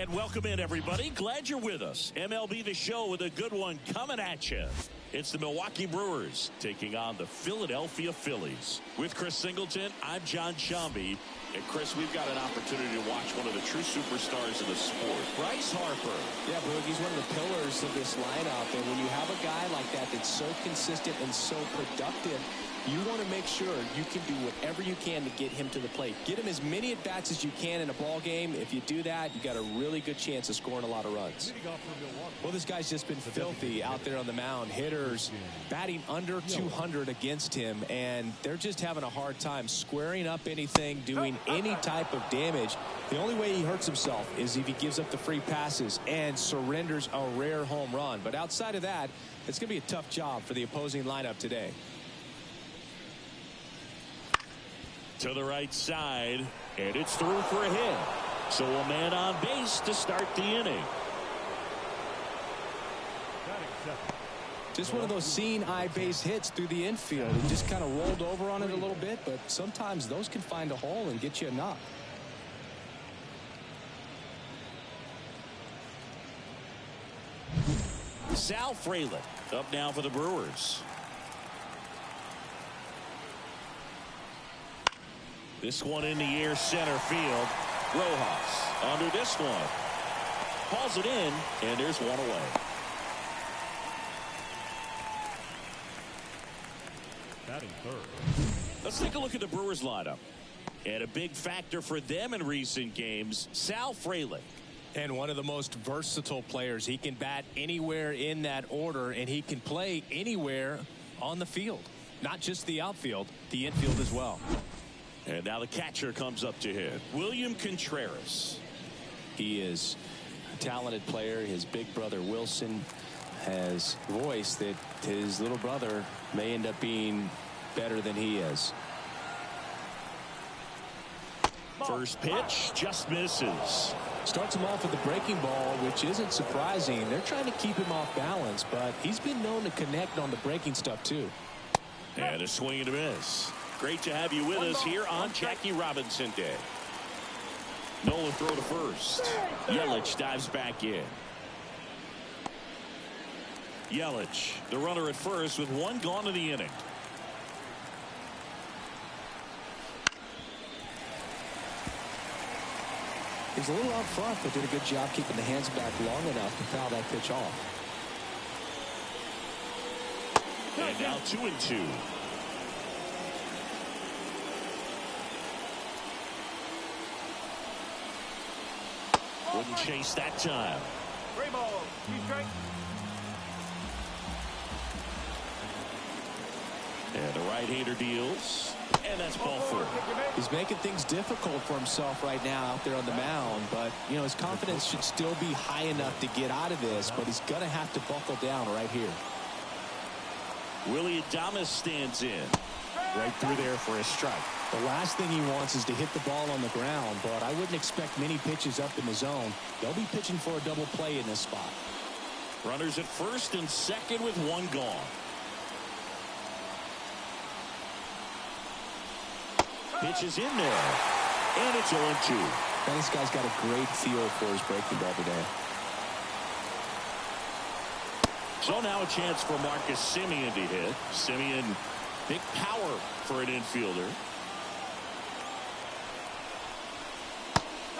And welcome in, everybody. Glad you're with us. MLB The Show with a good one coming at you. It's the Milwaukee Brewers taking on the Philadelphia Phillies. With Chris Singleton, I'm John Shambi. And Chris, we've got an opportunity to watch one of the true superstars of the sport, Bryce Harper. Yeah, Boog, he's one of the pillars of this lineup. And when you have a guy like that that's so consistent and so productive, you want to make sure you can do whatever you can to get him to the plate. Get him as many at-bats as you can in a ball game. If you do that, you got a really good chance of scoring a lot of runs. Well, this guy's just been filthy out there on the mound. Hitters batting under 200 against him, and they're just having a hard time squaring up anything, doing any type of damage. The only way he hurts himself is if he gives up the free passes and surrenders a rare home run. But outside of that, it's going to be a tough job for the opposing lineup today. To the right side, and it's through for a hit. So a man on base to start the inning. Just one of those seeing eye base hits through the infield. He just kind of rolled over on it a little bit, but sometimes those can find a hole and get you a knock. Sal Frelick up now for the Brewers. This one in the air, center field. Rojas under this one. Hauls it in, and there's one away. Batting third. Let's take a look at the Brewers lineup. And a big factor for them in recent games, Sal Frelick. And one of the most versatile players. He can bat anywhere in that order, and he can play anywhere on the field. Not just the outfield, the infield as well. And now the catcher comes up to hit. William Contreras. He is a talented player. His big brother Wilson has voiced that his little brother may end up being better than he is. First pitch just misses. Starts him off with the breaking ball, which isn't surprising. They're trying to keep him off balance, but he's been known to connect on the breaking stuff too. And a swing and a miss. Great to have you with us here on Jackie Robinson Day. Nola throw to first. Yelich dives back in. Yelich, the runner at first with one gone in the inning. He's a little out front, but did a good job keeping the hands back long enough to foul that pitch off. And now 2-2. Wouldn't chase that time. And the right-hander deals. And that's ball four. He's making things difficult for himself right now out there on the mound. But, you know, his confidence should still be high enough to get out of this. But he's going to have to buckle down right here. Willie Adames stands in. Right through there for a strike. The last thing he wants is to hit the ball on the ground, but I wouldn't expect many pitches up in the zone. They'll be pitching for a double play in this spot. Runners at first and second with one gone. Pitch is in there. And it's 0-2. Now this guy's got a great feel for his breaking ball today. So now a chance for Marcus Semien to hit. Semien, big power for an infielder.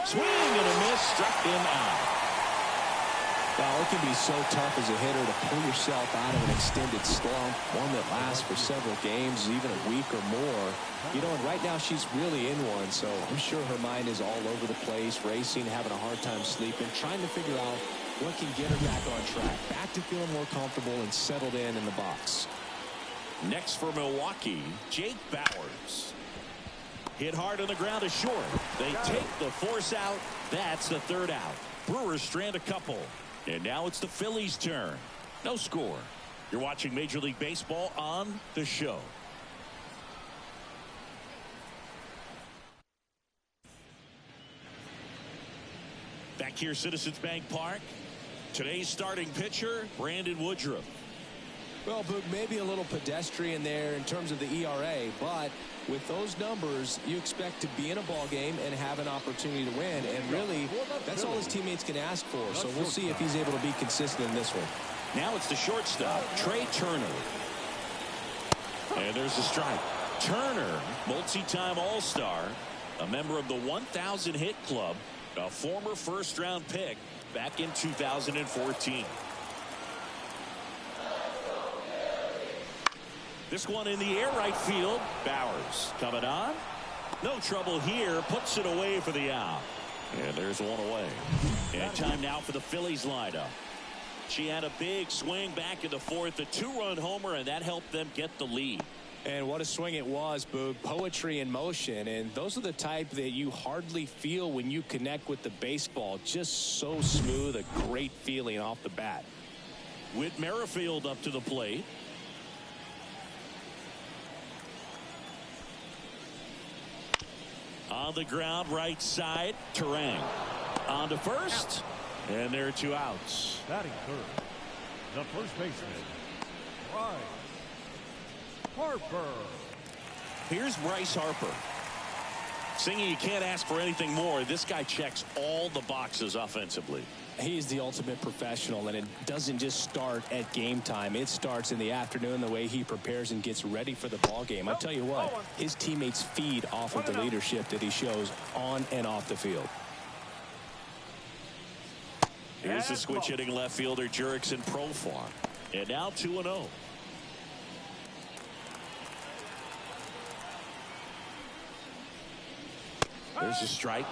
Swing and a miss, struck him out. Well, it can be so tough as a hitter to pull yourself out of an extended slump, one that lasts for several games, even a week or more. You know, and right now she's really in one, so I'm sure her mind is all over the place, racing, having a hard time sleeping, trying to figure out what can get her back on track, back to feeling more comfortable and settled in the box. Next for Milwaukee, Jake Bauers. Hit hard on the ground is short. They take the force out. That's the third out. Brewers strand a couple. And now it's the Phillies' turn. No score. You're watching Major League Baseball on The Show. Back here, Citizens Bank Park. Today's starting pitcher, Brandon Woodruff. Well, Boog, maybe a little pedestrian there in terms of the ERA, but with those numbers, you expect to be in a ball game and have an opportunity to win, and really, that's all his teammates can ask for. So we'll see if he's able to be consistent in this one. Now it's the shortstop, Trey Turner. And there's a strike. Turner, multi-time All-Star, a member of the 1,000 hit club, a former first-round pick back in 2014. This one in the air, right field. Bowers coming on. No trouble here. Puts it away for the out. And there's one away. And time now for the Phillies lineup. She had a big swing back in the fourth, a two-run homer, and that helped them get the lead. And what a swing it was, Boog. Poetry in motion. And those are the type that you hardly feel when you connect with the baseball. Just so smooth, a great feeling off the bat. Whit Merrifield up to the plate. On the ground, right side, Terang. On to first, and there are two outs. Batting third, the first baseman, Bryce Harper. Here's Bryce Harper. Singing, you can't ask for anything more. This guy checks all the boxes offensively. He's the ultimate professional, and it doesn't just start at game time. It starts in the afternoon, the way he prepares and gets ready for the ball game. I tell you what, his teammates feed off of the leadership that he shows on and off the field. Here's the switch hitting left fielder Jurickson Profar. And now 2-0. There's a strike.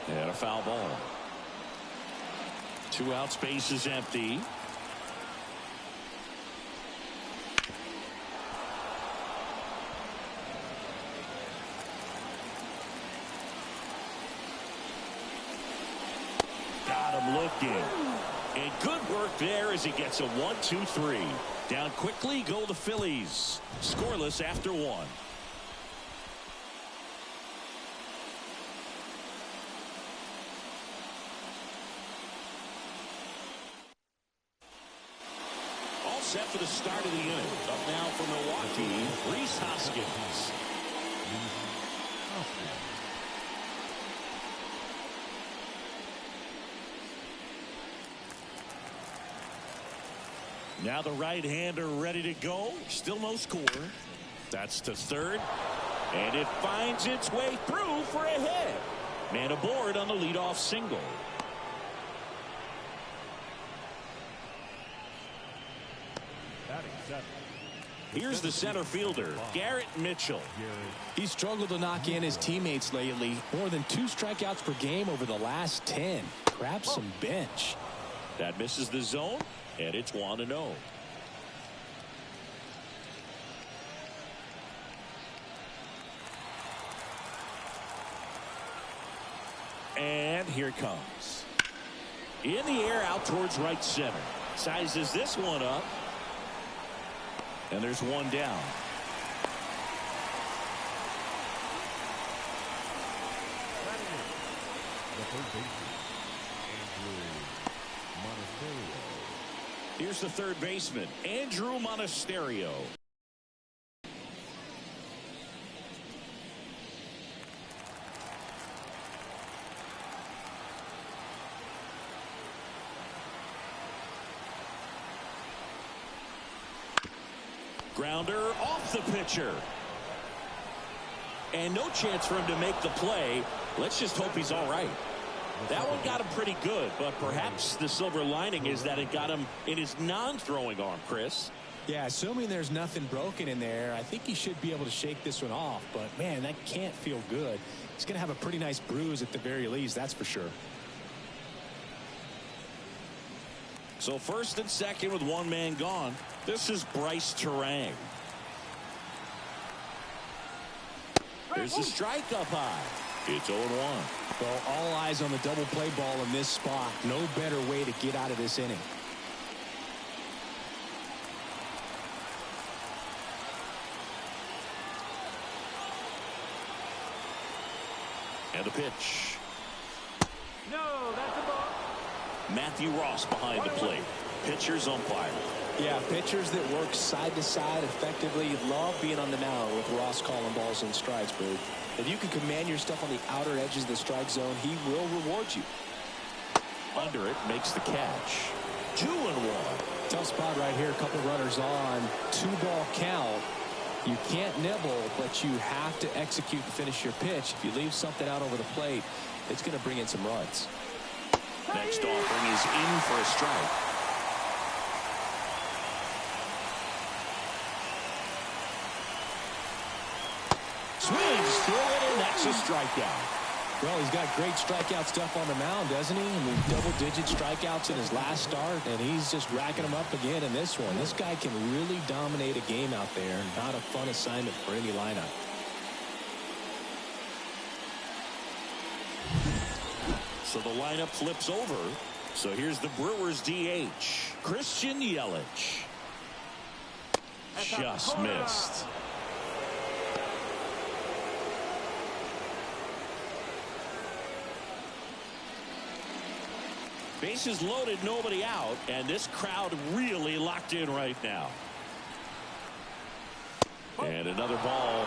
And a foul ball. 2 outs, base is empty. Got him looking. And good work there as he gets a 1-2-3. Down quickly go the Phillies. Scoreless after 1. Set for the start of the inning. Up now for Milwaukee, Rhys Hoskins. Now the right-hander ready to go. Still no score. That's the third. And it finds its way through for a hit. Man aboard on the leadoff single. Here's the center fielder, Garrett Mitchell. He struggled to knock in his teammates lately. More than 2 strikeouts per game over the last 10. Grab some bench. That misses the zone, and it's 1-0. And here it comes. In the air out towards right center. Sizes this one up. And there's one down. The third baseman, Andrew Monasterio. Here's the third baseman, Andrew Monasterio. Grounder off the pitcher. And no chance for him to make the play. Let's just hope he's all right. That one got him pretty good, but perhaps the silver lining is that it got him in his non-throwing arm, Chris. Yeah, assuming there's nothing broken in there, I think he should be able to shake this one off. But, man, that can't feel good. He's going to have a pretty nice bruise at the very least, that's for sure. So first and second with one man gone. This is Bryce Terang. There's the strike up high. It's 0-1. Well, all eyes on the double play ball in this spot. No better way to get out of this inning. And the pitch. No, that's a ball. Matthew Ross behind the plate. Pitcher's umpire. Yeah, pitchers that work side to side effectively love being on the mound with Ross calling balls and strikes, bro. If you can command your stuff on the outer edges of the strike zone, he will reward you. Under it, makes the catch. 2-1. Tough spot right here. A couple runners on. 2-ball count. You can't nibble, but you have to execute to finish your pitch. If you leave something out over the plate, it's going to bring in some runs. Next offering is in for a strike. Swings through it, and that's a strikeout. Well, he's got great strikeout stuff on the mound, doesn't he? I mean, double-digit strikeouts in his last start, and he's just racking them up again in this one. This guy can really dominate a game out there. Not a fun assignment for any lineup. So the lineup flips over. So here's the Brewers DH, Christian Yelich. Just missed. Bases loaded, nobody out, and this crowd really locked in right now. And another ball.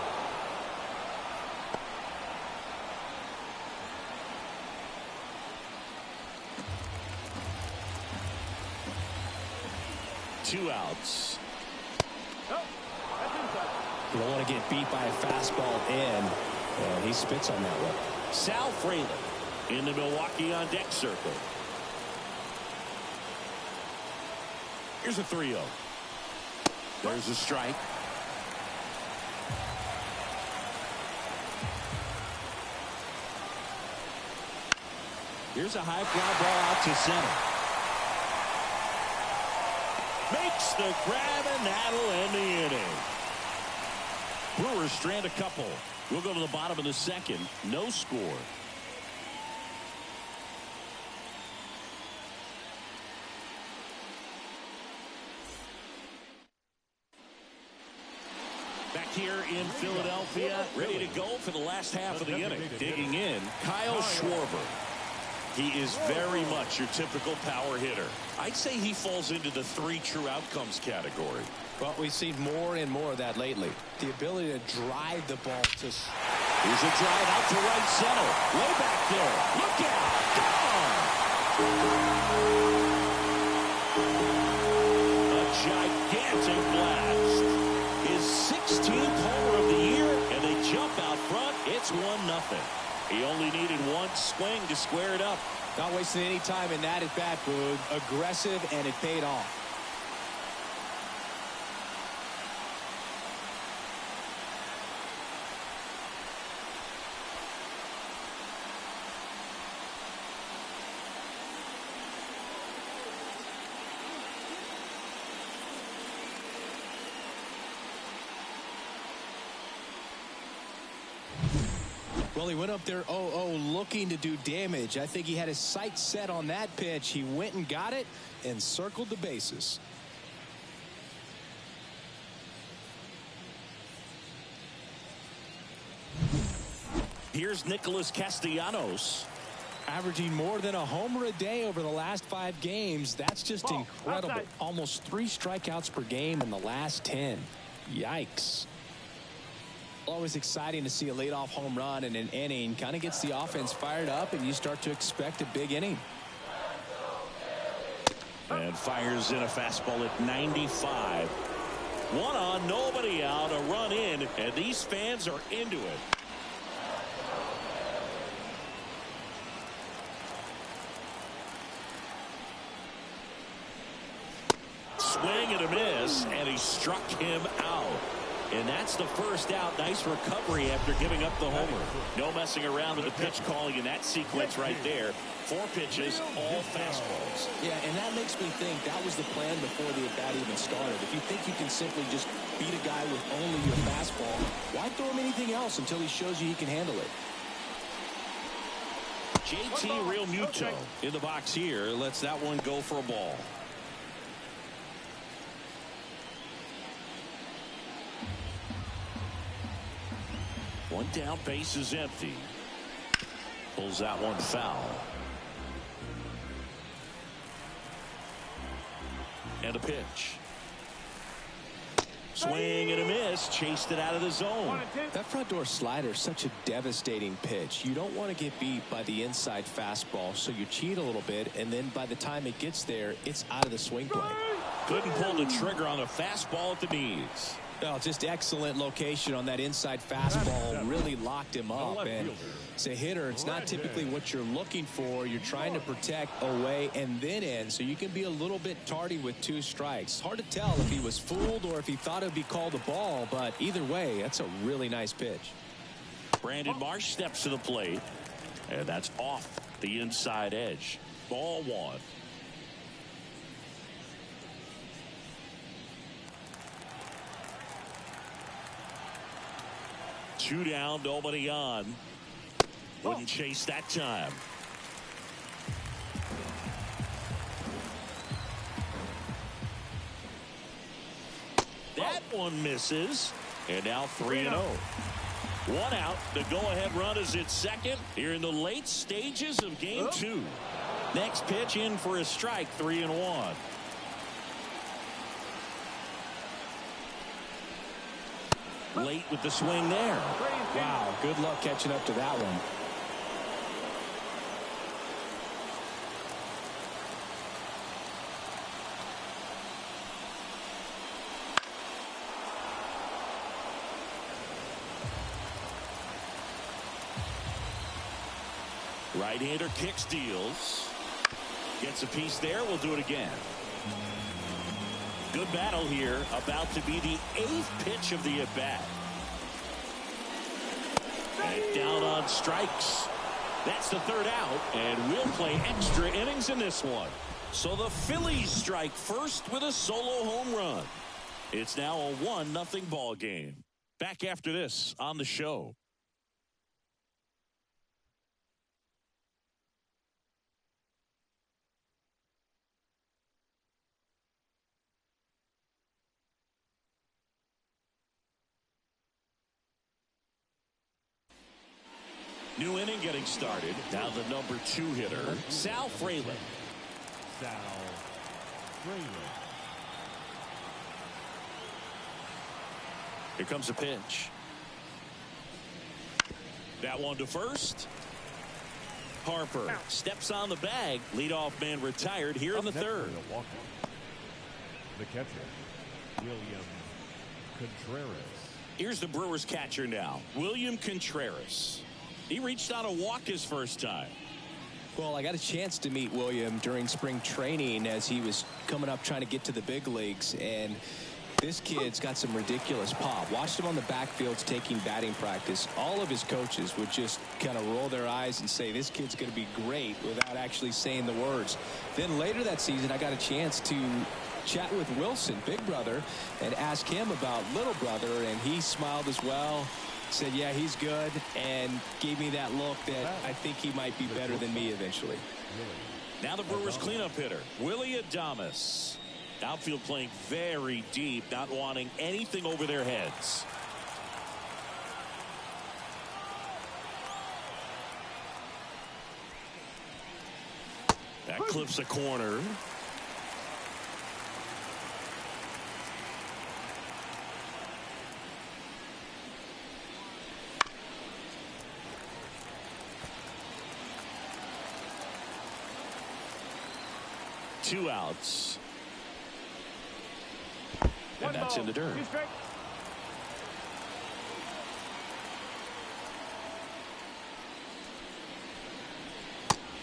Two outs. You don't want to get beat by a fastball in, and he spits on that one. Sal Fraley in the Milwaukee on deck circle. Here's a 3-0. There's a strike. Here's a high fly ball out to center. Makes the grab, and that'll end the inning. Brewers strand a couple. We'll go to the bottom of the second. No score. Back here in Philadelphia, ready to go for the last half of the inning. Digging in, Kyle Schwarber. He is very much your typical power hitter. I'd say he falls into the 3 true outcomes category. But we've seen more and more of that lately. The ability to drive the ball to... Here's a drive out to right center. Way back there. Look out. Gone. A gigantic blast. His 16th homer of the year, and they jump out front. It's 1-0. He only needed one swing to square it up. Not wasting any time in that at bat, Boog. Aggressive, and it paid off. Well, he went up there 0-0 looking to do damage. I think he had his sights set on that pitch. He went and got it and circled the bases. Here's Nicholas Castellanos. Averaging more than a homer a day over the last 5 games. That's just incredible. Outside. Almost 3 strikeouts per game in the last 10. Yikes. Always exciting to see a leadoff home run in an inning. Kind of gets the offense fired up, and you start to expect a big inning. And fires in a fastball at 95. 1 on, nobody out, a run in, and these fans are into it. Swing and a miss, and he struck him out. And that's the first out. Nice recovery after giving up the homer. No messing around with the pitch calling in that sequence right there. 4 pitches, all fastballs. Yeah, and that makes me think that was the plan before the at-bat even started. If you think you can simply just beat a guy with only your fastball, why throw him anything else until he shows you he can handle it? JT Realmuto in the box here. Lets that one go for a ball. One down, base is empty. Pulls that one foul. And a pitch. Swing and a miss. Chased it out of the zone. That front door slider is such a devastating pitch. You don't want to get beat by the inside fastball, so you cheat a little bit, and then by the time it gets there, it's out of the swing plane. Couldn't pull the trigger on a fastball at the knees. Well, just excellent location on that inside fastball. Really locked him up. And as a hitter, it's not typically what you're looking for. You're trying to protect away and then in, so you can be a little bit tardy with 2 strikes. Hard to tell if he was fooled or if he thought it would be called a ball, but either way, that's a really nice pitch. Brandon Marsh steps to the plate, and that's off the inside edge. Ball 1. Two down, nobody on. Wouldn't chase that time. That one misses. And now 3-0. 1 out. The go-ahead run is at second here in the late stages of game 2. Next pitch in for a strike. 3-1. Late with the swing there. Wow, good luck catching up to that one. Right-hander kicks, deals. Gets a piece there. We'll do it again. Good battle here. About to be the 8th pitch of the at-bat. And down on strikes. That's the 3rd out. And we'll play extra innings in this one. So the Phillies strike first with a solo home run. It's now a 1-0 ball game. Back after this on the show. New inning getting started. Now the number 2 hitter, Sal Fraley. Sal Fraley. Here comes a pitch. That one to first. Harper steps on the bag. Leadoff man retired here in the 3rd. Milwaukee. The catcher, William Contreras. Here's the Brewers catcher now, William Contreras. He reached out a walk his first time. Well, I got a chance to meet William during spring training as he was coming up trying to get to the big leagues, and this kid's got some ridiculous pop. Watched him on the backfields taking batting practice. All of his coaches would just kind of roll their eyes and say, this kid's going to be great, without actually saying the words. Then later that season, I got a chance to chat with Wilson, big brother, and ask him about little brother, and he smiled as well. Said, yeah, he's good, and gave me that look that I think he might be better than me eventually. Now the Brewers cleanup hitter, Willie Adames. Outfield playing very deep, not wanting anything over their heads. That clips a corner. Two outs. And that's in the dirt.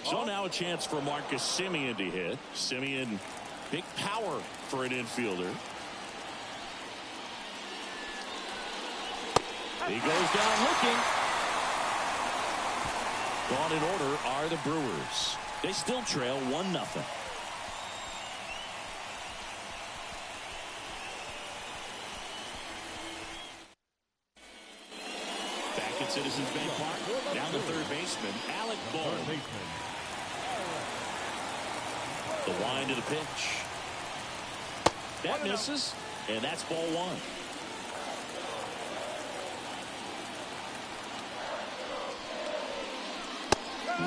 So now a chance for Marcus Semien to hit. Semien, big power for an infielder. He goes down looking. Gone in order are the Brewers. They still trail 1-0. Citizens Bank Park. Down the 3rd baseman, Alec Bohm. The wind to the pitch. That misses, and that's ball 1.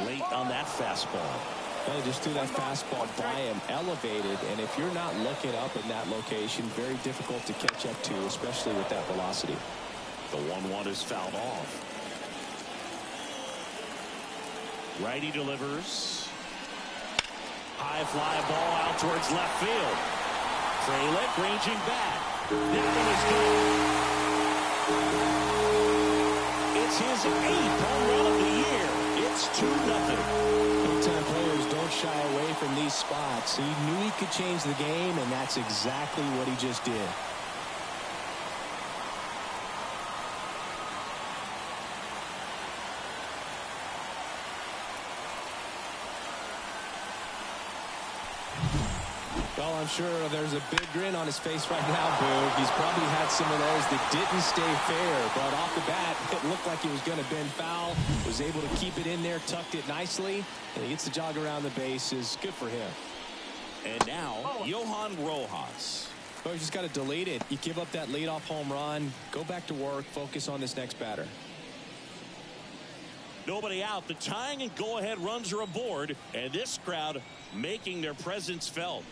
late on that fastball. Well, just threw that fastball by him, elevated, and if you're not looking up in that location, very difficult to catch up to, especially with that velocity. The 1-1 is fouled off. Righty delivers. High fly ball out towards left field. Frelick ranging back. That one is good. It's his 8th home run of the year. It's 2-0. Big-time players don't shy away from these spots. He knew he could change the game, and that's exactly what he just did. Well, I'm sure there's a big grin on his face right now, Boog. He's probably had some of those that didn't stay fair, but off the bat, it looked like he was going to bend foul. Was able to keep it in there, tucked it nicely, and he gets the jog around the bases. Good for him. And now, Johan Rojas. Well, you just got to delete it. You give up that leadoff home run, go back to work, focus on this next batter. Nobody out. The tying and go-ahead runs are aboard, and this crowd making their presence felt.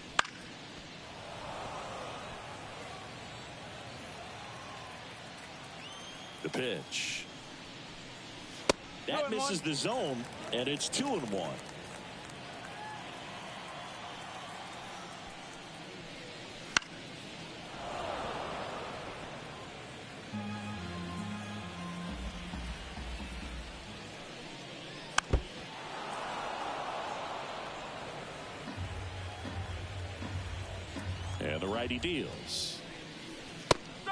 The pitch. That misses the zone, and it's 2-1. And the righty deals.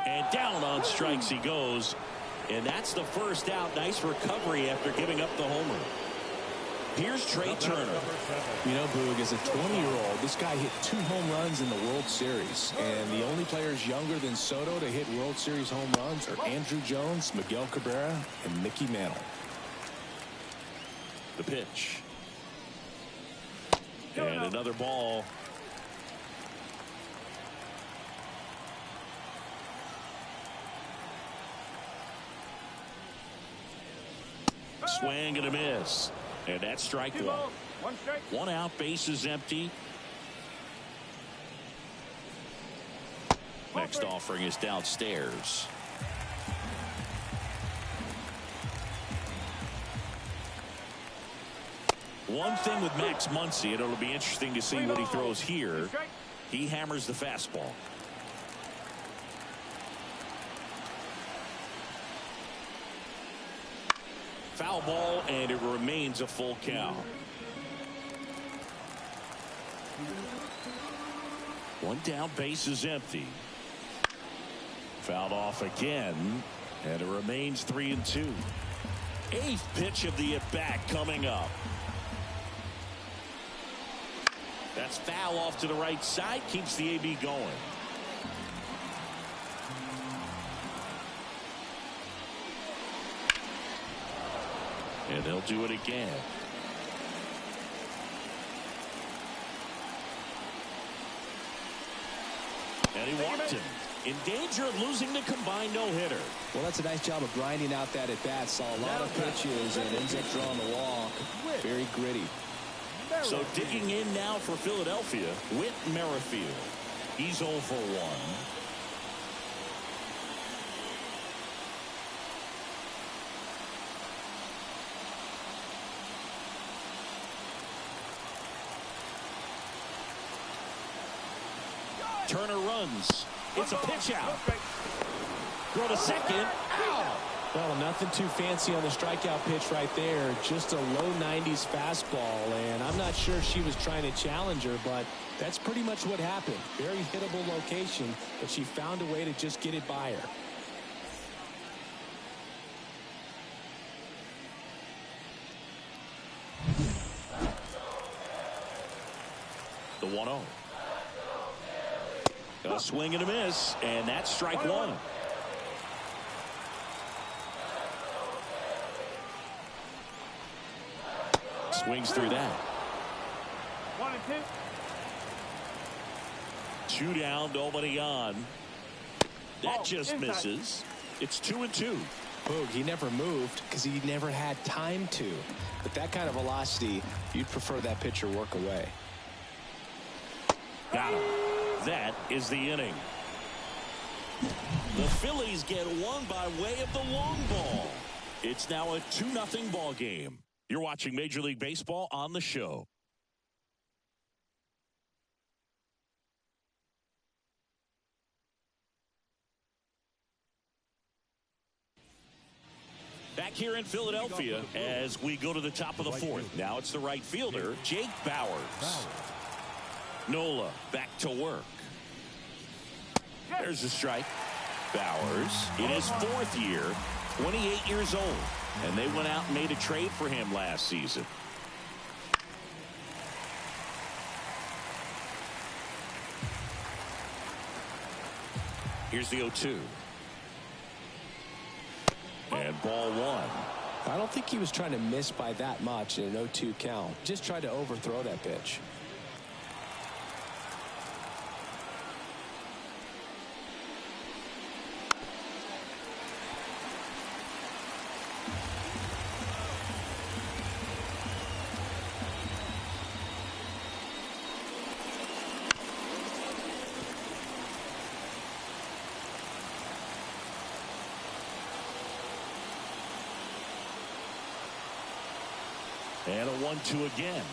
And down on strikes he goes. And that's the first out. Nice recovery after giving up the homer. Here's Trey Turner. You know, Boog, as a 20-year-old, this guy hit 2 home runs in the World Series. And the only players younger than Soto to hit World Series home runs are Andruw Jones, Miguel Cabrera, and Mickey Mantle. The pitch. And another ball. Swing and a miss. And that's strike 1. 1 out, bases empty. Next offering is downstairs. One thing with Max Muncy, and it'll be interesting to see what he throws here. He hammers the fastball. Foul ball, and it remains a full count. 1 down, base is empty. Fouled off again, and it remains 3-2. 8th pitch of the at-bat coming up. That's foul off to the right side, keeps the AB going. And they'll do it again. And he walked him. In danger of losing the combined no-hitter. Well, that's a nice job of grinding out that at-bat. Saw a lot of pitches and ends up drawing the walk. Very gritty. So digging in now for Philadelphia, Whit Merrifield. He's 0 for 1. Turner runs. It's a pitch out. Throw to second. Out. Well, nothing too fancy on the strikeout pitch right there. Just a low 90s fastball, and I'm not sure she was trying to challenge her, but that's pretty much what happened. Very hittable location, but she found a way to just get it by her. The 1-0. A swing and a miss, and that's strike 1. Swings through that. 1 and 2. 2 down, nobody on. That just misses. It's 2-2. Boog, he never moved because he never had time to. But that kind of velocity, you'd prefer that pitcher work away. Got him. That is the inning. The Phillies get one by way of the long ball. It's now a 2-0 ball game. You're watching Major League Baseball on the show. Back here in Philadelphia as we go to the top of the fourth. Now it's the right fielder, Jake Bauers. Nola back to work. There's a strike. Bauers in his 4th year, 28 years old. And they went out and made a trade for him last season. Here's the 0-2. And ball 1. I don't think he was trying to miss by that much in an 0-2 count. Just tried to overthrow that pitch. And a 1-2 again.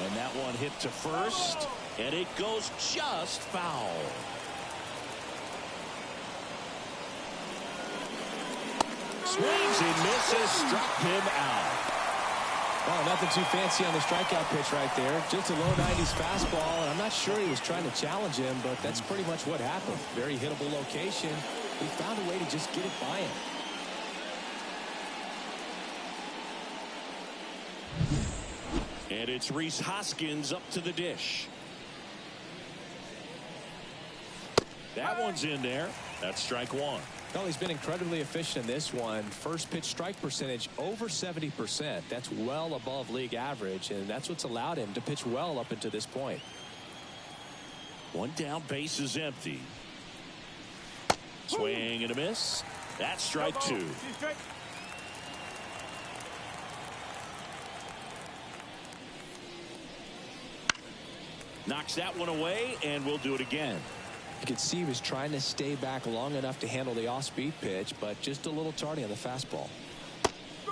And that one hit to first. And it goes just foul. Swings and misses. Struck him out. Oh, nothing too fancy on the strikeout pitch right there. Just a low 90s fastball. And I'm not sure he was trying to challenge him, but that's pretty much what happened. Very hittable location. He found a way to just get it by him. And it's Rhys Hoskins up to the dish. That one's in there. That's strike 1. Well, he's been incredibly efficient in this one. First pitch strike percentage over 70%. That's well above league average, and that's what's allowed him to pitch well up until this point. One down, base is empty. Swing and a miss. That's strike 2. Knocks that one away, and we'll do it again. You could see he was trying to stay back long enough to handle the off-speed pitch, but just a little tardy on the fastball.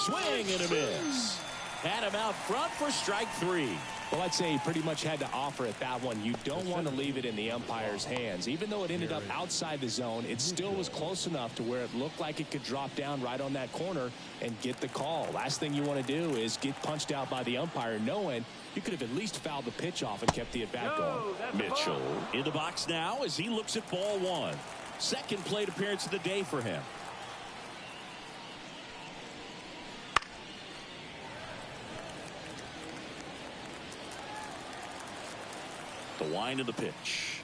Swing and a miss. Had him out front for strike 3. Well, I'd say he pretty much had to offer at that one. You don't want to leave it in the umpire's hands. Even though it ended up outside the zone, it still was close enough to where it looked like it could drop down right on that corner and get the call. Last thing you want to do is get punched out by the umpire knowing you could have at least fouled the pitch off and kept the at-bat going. Mitchell in the box now as he looks at ball 1. Second plate appearance of the day for him. The wind of the pitch.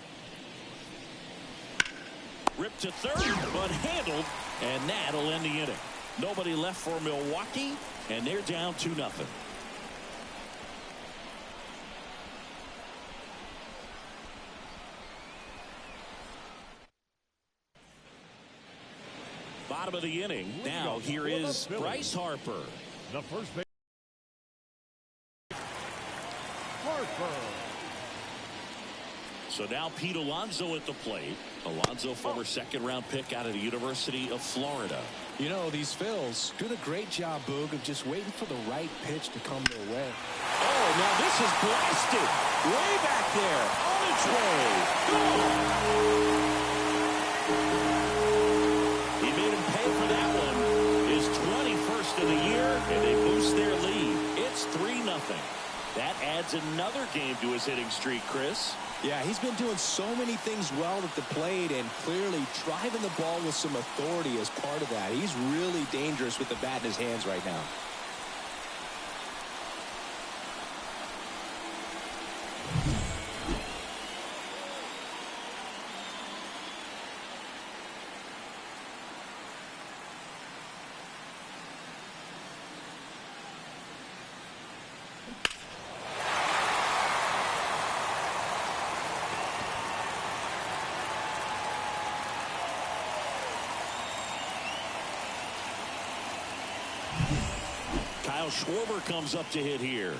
Ripped to third, but handled, and that'll end the inning. Nobody left for Milwaukee, and they're down 2-0. Bottom of the inning. Now here is Bryce Harper. The first base. Harper. So now Pete Alonso at the plate. Alonso, former second-round pick out of the University of Florida. You know, these Phils doing a great job, Boog, of just waiting for the right pitch to come their way. Oh, now this is blasted. Way back there. On its way. He made him pay for that one. His 21st of the year, and they boost their lead. It's 3-0. That adds another game to his hitting streak, Chris. Yeah, he's been doing so many things well at the plate and clearly driving the ball with some authority as part of that. He's really dangerous with the bat in his hands right now. Now Schwarber comes up to hit here.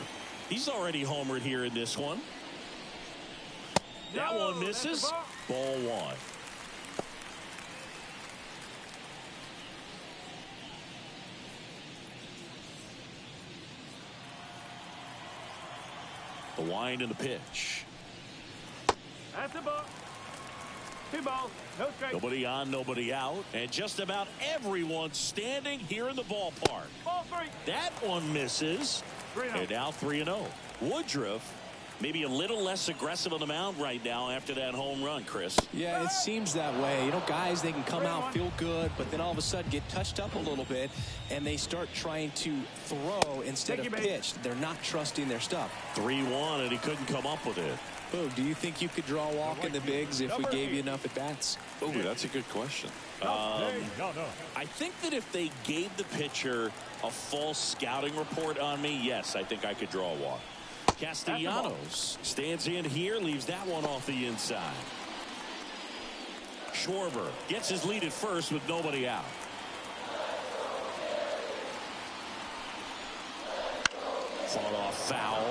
He's already homered here in this one. That one misses. Ball one. The wind and the pitch. That's the ball. 2 balls, no strikes. Nobody on, nobody out, and just about everyone standing here in the ballpark. Ball 3. That one misses. 3-0. And now 3-0. Woodruff maybe a little less aggressive on the mound right now after that home run, Chris. Yeah, it seems that way. You know, guys, they can come out, feel good, but then all of a sudden get touched up a little bit, and they start trying to throw instead of pitch. They're not trusting their stuff. 3-1, and he couldn't come up with it. Boog, do you think you could draw a walk in the bigs if we gave you enough at-bats? Oh, that's a good question. No. I think that if they gave the pitcher a false scouting report on me, yes, I think I could draw a walk. Castellanos stands in here, leaves that one off the inside. Schwarber gets his lead at first with nobody out. Fought off foul.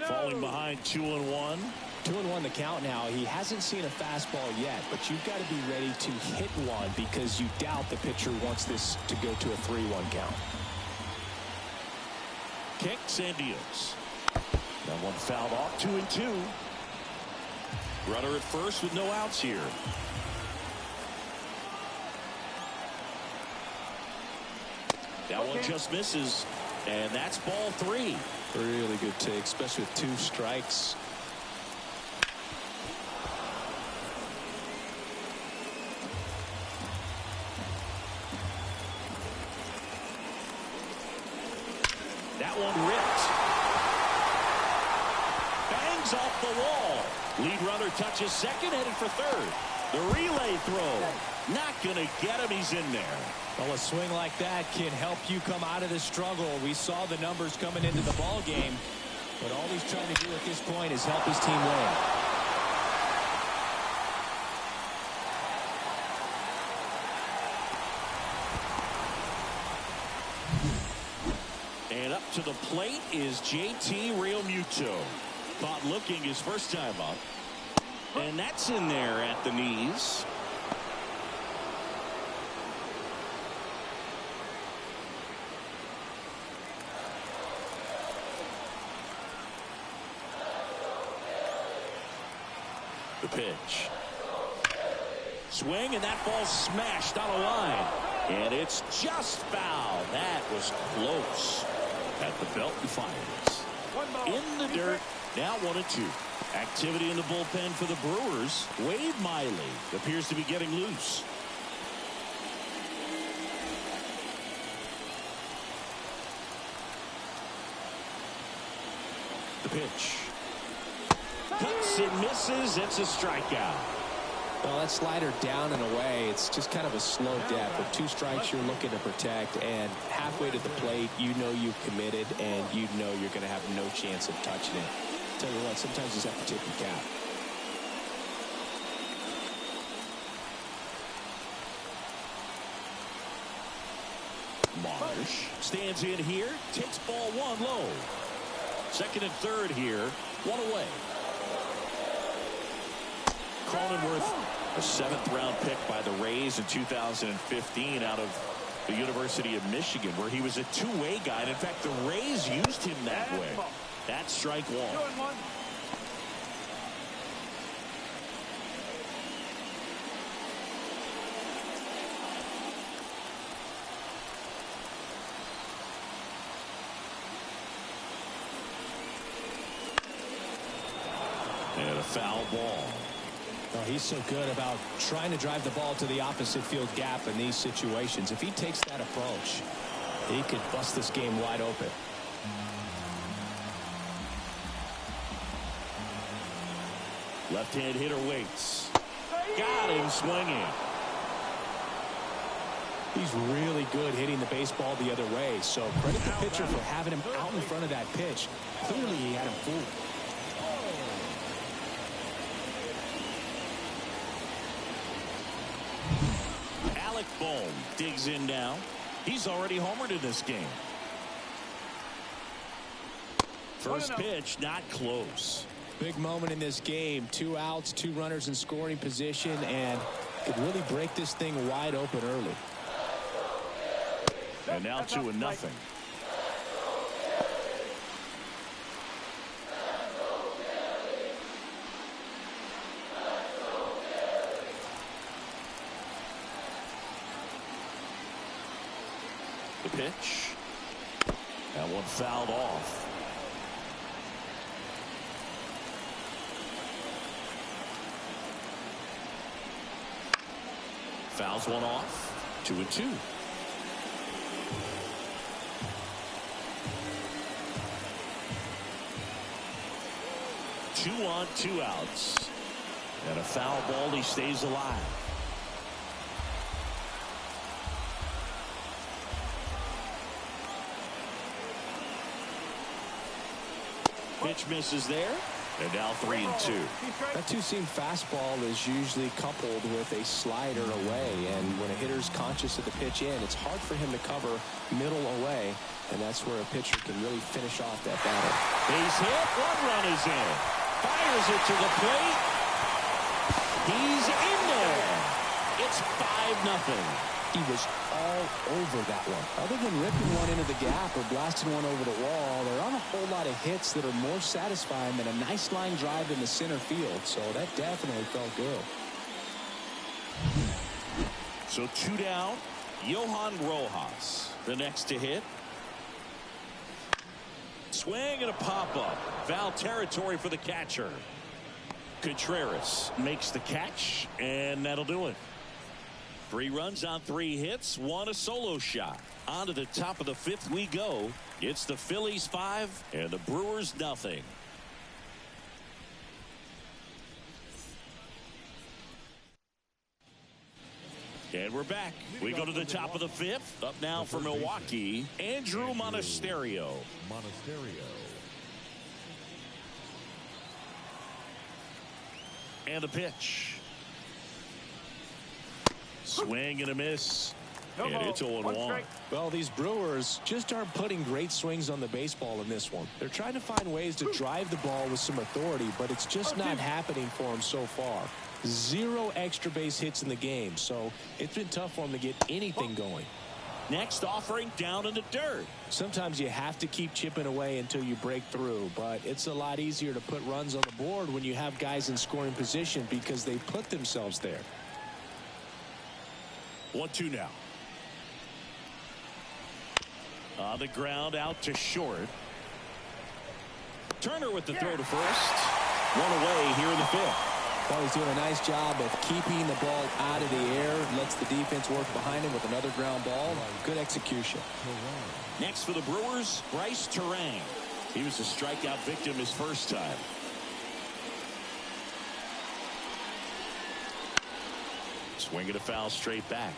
Falling behind 2-1. 2-1 the count now. He hasn't seen a fastball yet, but you've got to be ready to hit one because you doubt the pitcher wants this to go to a 3-1 count. Kicks and deals. That one fouled off. 2-2. Runner at first with no outs here. That one just misses, and that's ball 3. Really good take, especially with 2 strikes. That one ripped. Bangs off the wall. Lead runner touches second, headed for third. The relay throw. Not going to get him. He's in there. Well, a swing like that can help you come out of the struggle. We saw the numbers coming into the ball game, but all he's trying to do at this point is help his team win. And up to the plate is JT Realmuto. Caught looking his first time up. And that's in there at the knees. The pitch. Swing, and that ball smashed on a line. And it's just foul. That was close. At the belt and fires. In the dirt. Now 1-2. Activity in the bullpen for the Brewers. Wade Miley appears to be getting loose. The pitch. Cuts and misses. It's a strikeout. Well, that slider down and away, it's just kind of a slow death. With 2 strikes, you're looking to protect, and halfway to the plate, you know you've committed, and you know you're going to have no chance of touching it. Tell you what, sometimes you just have to tip your cap. Marsh stands in here, takes ball 1 low. Second and third here, 1 away. Cronenworth, a 7th round pick by the Rays in 2015 out of the University of Michigan, where he was a two-way guy. And in fact, the Rays used him that way. That's strike 1. And a foul ball. Well, he's so good about trying to drive the ball to the opposite field gap in these situations. If he takes that approach, he could bust this game wide open. Left-hand hitter waits. Got him swinging. He's really good hitting the baseball the other way. So credit the pitcher for having him out in front of that pitch. Clearly he had him fooled. Bohm digs in now. He's already homered in this game. First pitch, not close. Big moment in this game. 2 outs, 2 runners in scoring position, and could really break this thing wide open early. And now 2-0. The pitch. That one fouled off. Fouls one off. 2-2. Two on, 2 outs. And a foul ball. He stays alive. Pitch misses there. And now 3-2. That two-seam fastball is usually coupled with a slider away, and when a hitter's conscious of the pitch in, it's hard for him to cover middle away, and that's where a pitcher can really finish off that batter. Base hit. 1 run is in. Fires it to the plate. He's in there. It's 5-0. He was all over that one. Other than ripping one into the gap or blasting one over the wall, there aren't a whole lot of hits that are more satisfying than a nice line drive in the center field. So that definitely felt good. So 2 down. Johan Rojas, the next to hit. Swing and a pop-up. Foul territory for the catcher. Contreras makes the catch, and that'll do it. 3 runs on 3 hits, 1 a solo shot. On to the top of the 5th we go. It's the Phillies 5 and the Brewers 0. And we're back. We go to the top of the 5th. Up now for Milwaukee, Andrew Monasterio. And the pitch. Swing and a miss. And it's 0-1. Well, these Brewers just aren't putting great swings on the baseball in this one. They're trying to find ways to drive the ball with some authority, but it's just not happening for them so far. 0 extra base hits in the game, so it's been tough for them to get anything going. Next offering down in the dirt. Sometimes you have to keep chipping away until you break through, but it's a lot easier to put runs on the board when you have guys in scoring position because they put themselves there. 1-2 now. On the ground, out to short. Turner with the throw to first. 1 away here in the 5th. Well, he's doing a nice job of keeping the ball out of the air. Lets the defense work behind him with another ground ball. Good execution. Next for the Brewers, Bryce Terang. He was a strikeout victim his first time. Swinging a foul straight back.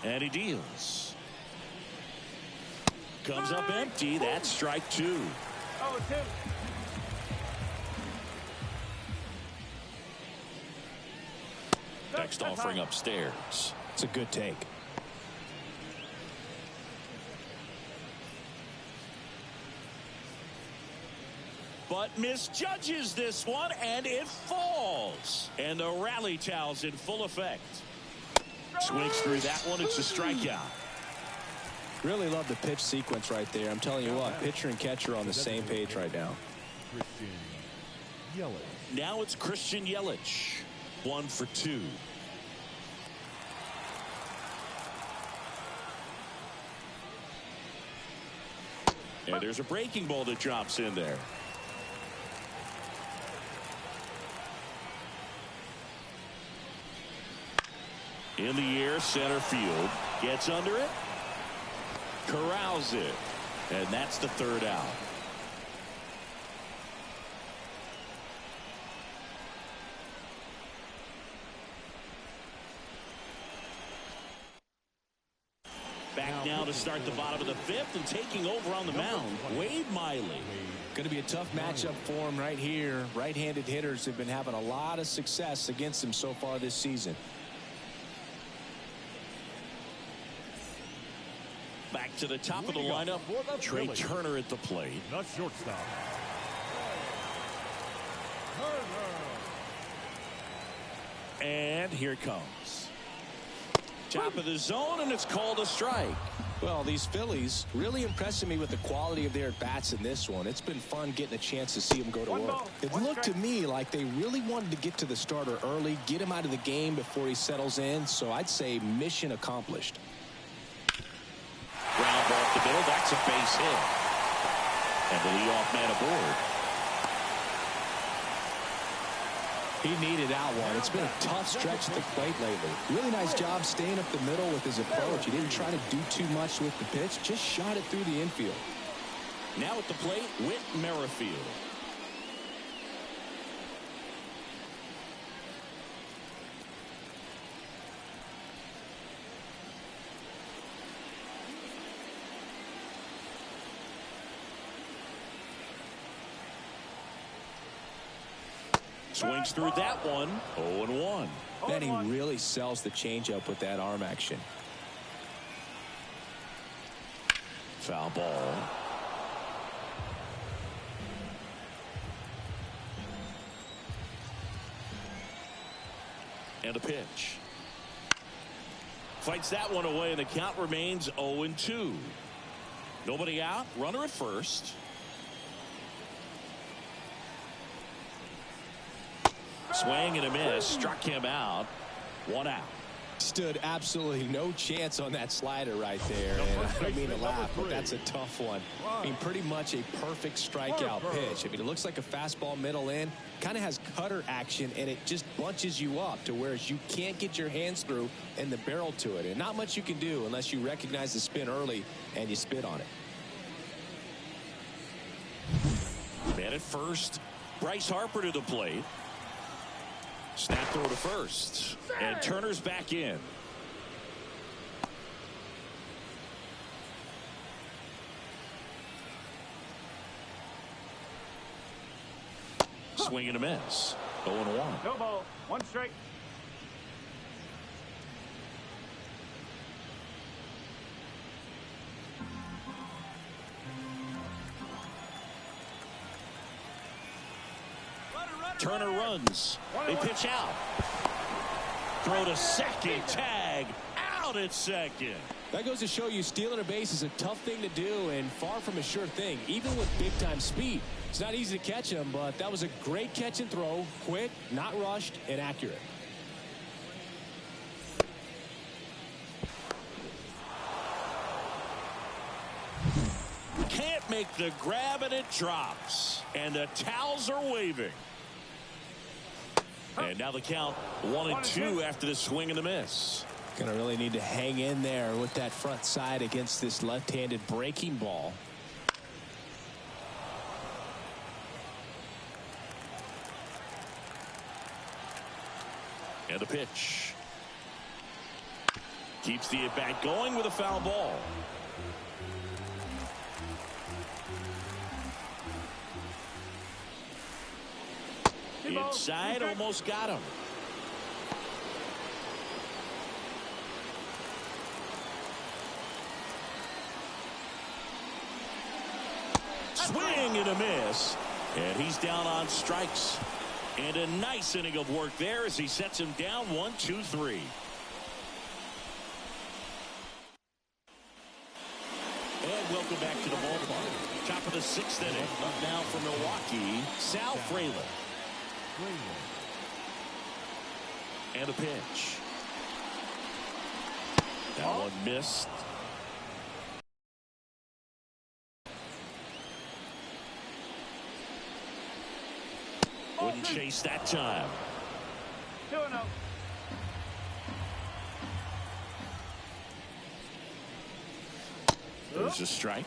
And he deals. Comes up empty. That's strike 2. Next offering upstairs. It's a good take. But misjudges this one, and it falls. And the rally towel's in full effect. Swings through that one. It's a strikeout. Really love the pitch sequence right there. I'm telling you what, pitcher and catcher are on the same page right now. Now it's Christian Yelich. 1 for 2. And there's a breaking ball that drops in there. In the air, center field. Gets under it. Corrals it. And that's the 3rd out. Back now to start the bottom of the fifth, and taking over on the mound, Wade Miley. Going to be a tough matchup for him right here. Right-handed hitters have been having a lot of success against him so far this season. Back to the top of the lineup, Trey Turner at the plate. The shortstop. And here it comes. Top of the zone, and it's called a strike. Well, these Phillies really impressing me with the quality of their at-bats in this one. It's been fun getting a chance to see them go to work. It looked to me like they really wanted to get to the starter early, get him out of the game before he settles in, so I'd say mission accomplished. Ground ball up the middle, that's a base hit. And the leadoff man aboard. He needed out one. It's been a tough stretch at the plate lately. Really nice job staying up the middle with his approach. He didn't try to do too much with the pitch, just shot it through the infield. Now at the plate, Whit Merrifield. Swings through that one. 0-1. Man, he really sells the changeup with that arm action. Foul ball. And a pitch. Fights that one away, and the count remains 0-2. Nobody out. Runner at first. Swing and a miss. Struck him out. 1 out. Stood absolutely no chance on that slider right there. And I don't mean to laugh, but that's a tough one. I mean, pretty much a perfect strikeout pitch. I mean, it looks like a fastball middle in. Kind of has cutter action, and it just bunches you up to where you can't get your hands through and the barrel to it. And not much you can do unless you recognize the spin early and you spit on it. Man at first. Bryce Harper to the plate. Snap throw to first. And Turner's back in. Swing and a miss. 0-1. No ball. 1 strike. Turner runs. They pitch out. Throw to second. Tag. Out at second. That goes to show you stealing a base is a tough thing to do and far from a sure thing, even with big-time speed. It's not easy to catch him, but that was a great catch and throw. Quick, not rushed, and accurate. Can't make the grab, and it drops. And the towels are waving. And now the count 1-2 after the swing and the miss. Gonna really need to hang in there with that front side against this left-handed breaking ball. And a pitch. Keeps the at-bat going with a foul ball. Inside, almost got him. Swing and a miss. And he's down on strikes. And a nice inning of work there as he sets him down 1-2-3. And welcome back to the ballpark. Top of the 6th inning. Up now for Milwaukee, Sal Frelick. And a pitch. That one missed. Wouldn't chase that time. 2-0. There's a strike.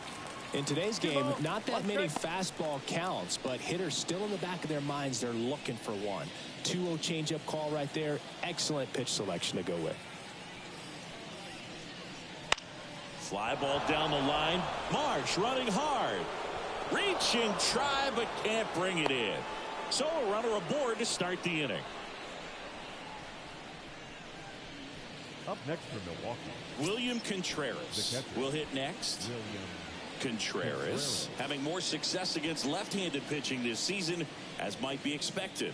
In today's game, not that many fastball counts, but hitters still in the back of their minds, they're looking for one. 2-0 changeup call right there. Excellent pitch selection to go with. Fly ball down the line. Marsh running hard. Reaching try, but can't bring it in. So a runner aboard to start the inning. Up next for Milwaukee, William Contreras will hit next. Contreras having more success against left-handed pitching this season, as might be expected.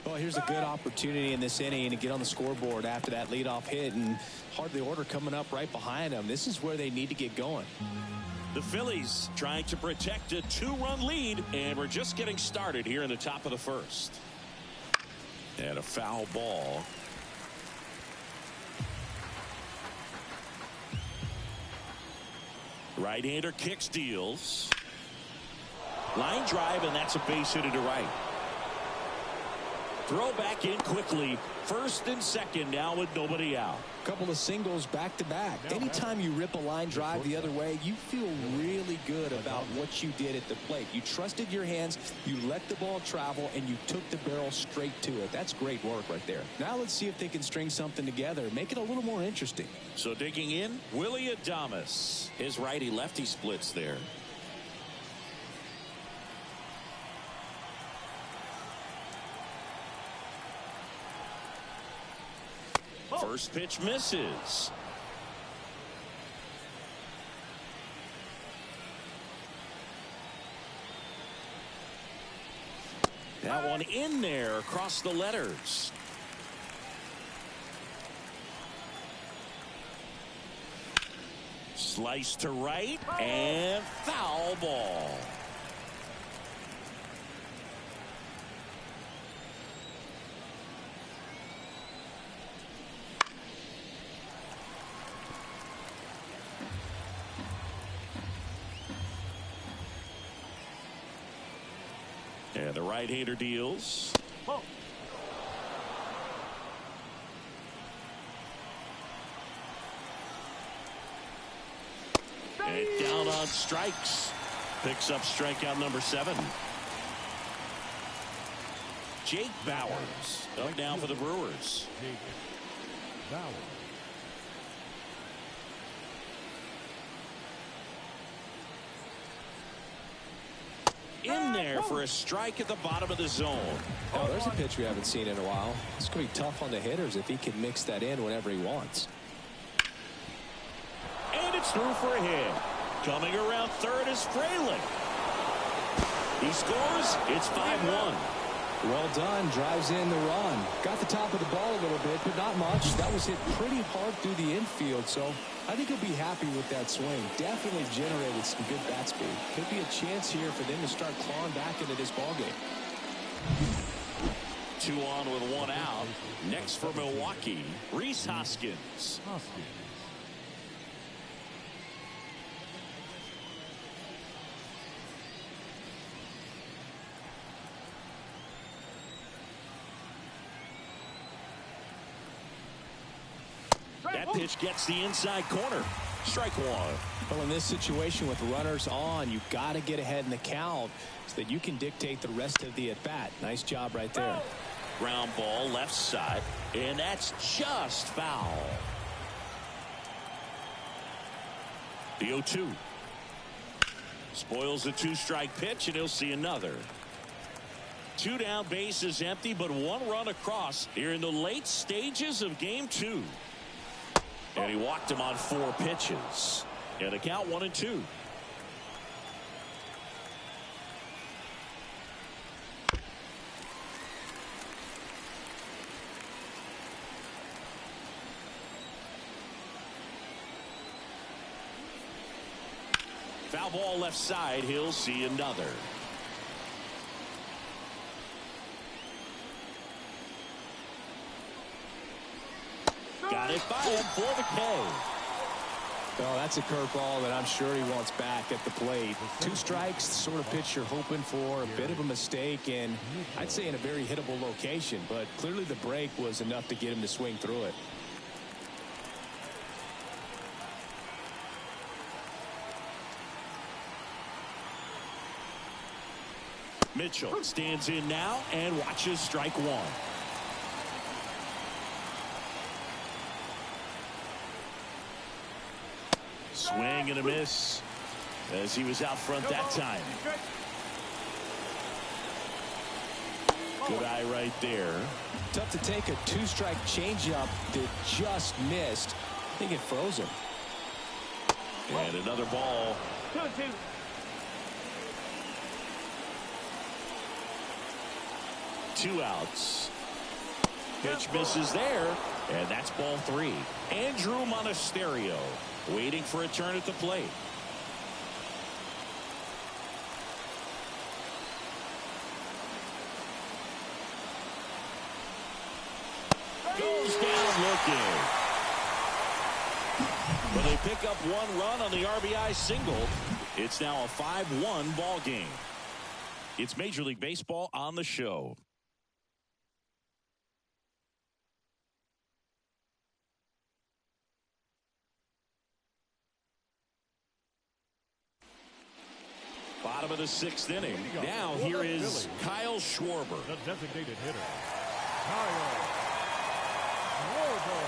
Well, here's a good opportunity in this inning to get on the scoreboard after that leadoff hit, and hardly order coming up right behind them. This is where they need to get going. The Phillies trying to protect a 2-run lead, and we're just getting started here in the top of the first. And a foul ball. Right-hander kicks, deals. Line drive, and that's a base hit to right. Throw back in quickly. First and second now with nobody out. Couple of singles back to back. Anytime you rip a line drive the other way, you feel really good about what you did at the plate. You trusted your hands, you let the ball travel, and you took the barrel straight to it. That's great work right there. Now let's see if they can string something together, make it a little more interesting. So digging in, Willie Adames. His righty-lefty splits there. First pitch misses. That one in there across the letters. Slice to right and foul ball. And the right-hander deals. Oh. And down on strikes. Picks up strikeout number 7. Jake Bauers up now for the Brewers. Bauers. In there for a strike at the bottom of the zone. Oh, there's a pitch we haven't seen in a while. It's going to be tough on the hitters if he can mix that in whenever he wants. And it's through for a hit. Coming around third is Fraley. He scores. It's 5-1. Well done. Drives in the run. Got the top of the ball a little bit, but not much. That was hit pretty hard through the infield, so I think he'll be happy with that swing. Definitely generated some good bat speed. Could be a chance here for them to start clawing back into this ballgame. 2 on with 1 out. Next for Milwaukee, Rhys Hoskins. That pitch gets the inside corner. Strike 1. Well, in this situation with runners on, you've got to get ahead in the count so that you can dictate the rest of the at-bat. Nice job right there. Ground ball left side, and that's just foul. The 0-2. Spoils the 2-strike pitch, and he'll see another. 2 down, bases empty, but 1 run across here in the late stages of game 2. And he walked him on 4 pitches. And a count 1-2. Foul ball left side. He'll see another. Got it by him for the K. Oh, that's a curveball that I'm sure he wants back at the plate. 2 strikes, the sort of pitch you're hoping for. A bit of a mistake, and I'd say in a very hittable location. But clearly the break was enough to get him to swing through it. Mitchell stands in now and watches strike one. Swing and a miss as he was out front that time. Good eye right there. Tough to take a two-strike changeup that just missed. I think it froze him. And another ball. 2-2. Two outs. Pitch misses there, and that's ball three. Andrew Monasterio waiting for a turn at the plate. Goes down looking. But they pick up one run on the RBI single. It's now a 5-1 ball game. It's Major League Baseball on the show. Bottom of the sixth inning. Now here is Kyle Schwarber. The designated hitter, Kyle Schwarber.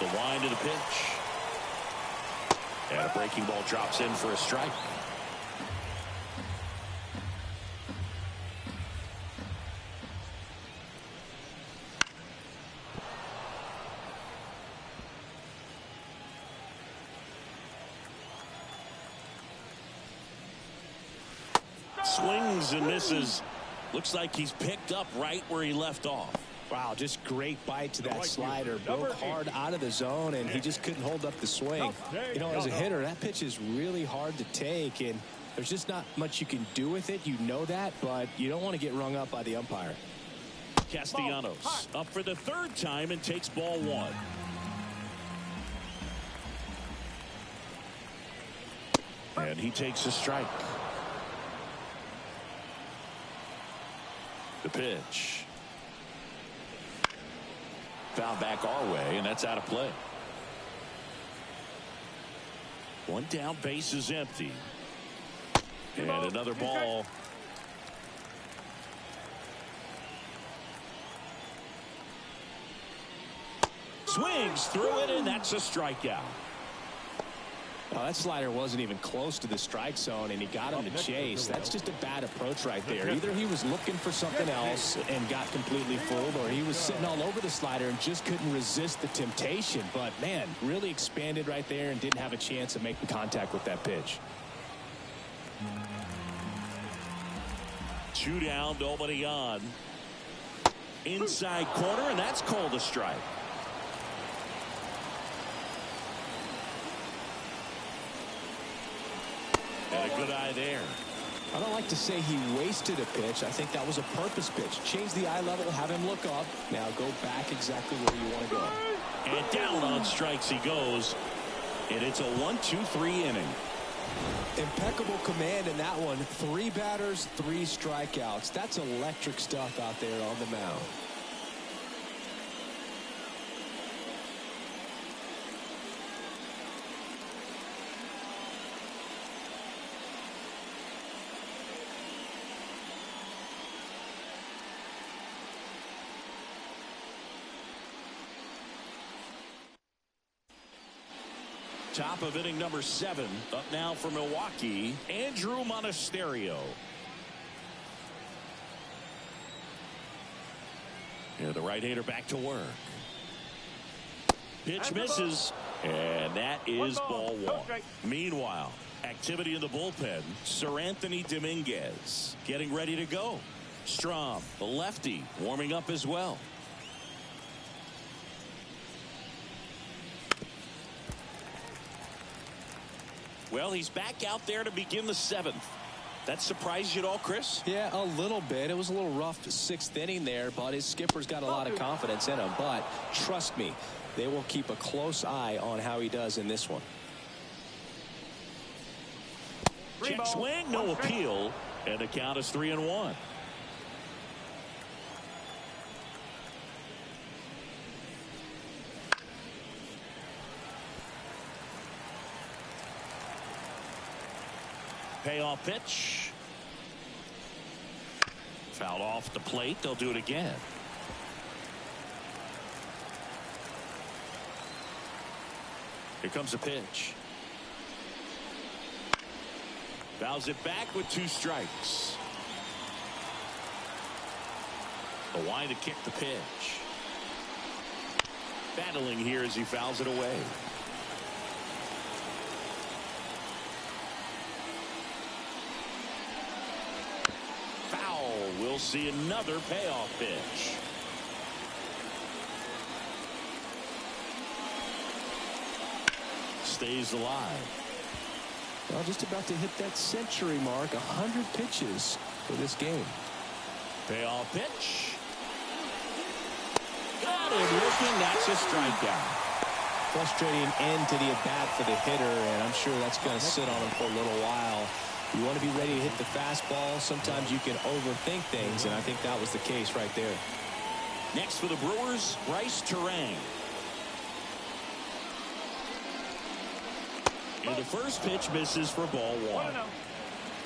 The wind of the pitch. And a breaking ball drops in for a strike. Swings and misses. Looks like he's picked up right where he left off. Wow, just great bite to that slider. Broke hard out of the zone, and he just couldn't hold up the swing. You know, as a hitter, that pitch is really hard to take, and there's just not much you can do with it. You know that, but you don't want to get rung up by the umpire. Castellanos up for the third time and takes ball one. And he takes a strike. The pitch. Foul back our way, and that's out of play. One down, base is empty. And another ball. Swings through it, and that's a strikeout. Well, that slider wasn't even close to the strike zone, and he got him to chase. That's just a bad approach right there. Either he was looking for something else and got completely fooled, or he was sitting all over the slider and just couldn't resist the temptation. But, man, really expanded right there and didn't have a chance of making contact with that pitch. Two down, nobody on. Inside corner, and that's called a strike. And a good eye there. I don't like to say he wasted a pitch. I think that was a purpose pitch. Change the eye level, have him look up. Now go back exactly where you want to go. And down on strikes he goes. And it's a 1-2-3 inning. Impeccable command in that one. 3 batters, 3 strikeouts. That's electric stuff out there on the mound. Top of inning number 7. Up now for Milwaukee, Andrew Monasterio. And the right-hander back to work. Pitch misses, and that is ball one. Meanwhile, activity in the bullpen. Sir Anthony Dominguez getting ready to go. Strom, the lefty, warming up as well. Well, he's back out there to begin the 7th. That surprised you at all, Chris? Yeah, a little bit. It was a little rough 6th inning there, but his skipper's got a lot of confidence in him. But trust me, they will keep a close eye on how he does in this one. Check swing, no appeal, and the count is 3-1. Payoff pitch. Fouled off the plate. They'll do it again. Here comes a pitch. Fouls it back with 2 strikes. The line to kick the pitch. Battling here as he fouls it away. Foul. We'll see another payoff pitch. Stays alive. Well, just about to hit that century mark. 100 pitches for this game. Payoff pitch. Got him looking. That's a strikeout. Frustrating end to the at-bat for the hitter, and I'm sure that's going to sit on him for a little while. You want to be ready to hit the fastball. Sometimes you can overthink things, and I think that was the case right there. Next for the Brewers, Bryce Terang. And the first pitch misses for ball 1.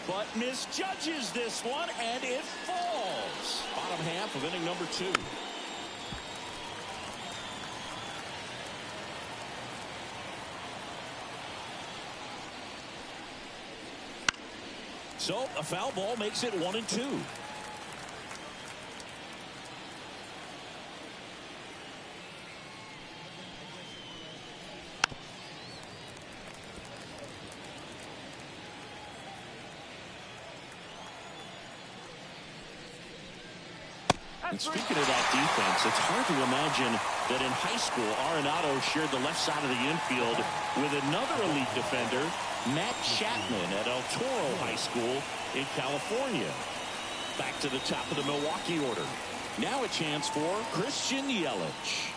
But misjudges this one, and it falls. Bottom half of inning number 2. So a foul ball makes it 1-2. And speaking of that defense, it's hard to imagine that in high school, Arenado shared the left side of the infield with another elite defender, Matt Chapman, at El Toro High School in California. Back to the top of the Milwaukee order. Now a chance for Christian Yelich.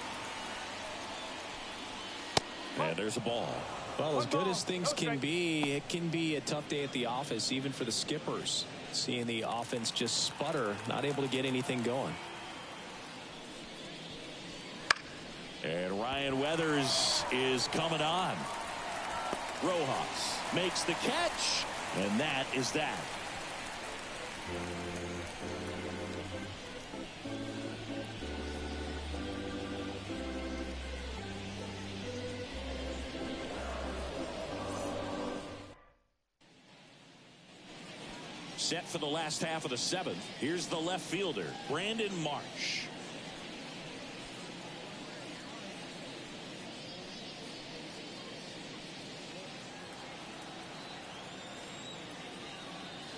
And there's a ball. Well, as good as things can be, it can be a tough day at the office, even for the skippers. Seeing the offense just sputter, not able to get anything going. And Ryan Weathers is coming on. Rojas makes the catch, and that is that. Set for the last half of the 7th. Here's the left fielder, Brandon Marsh.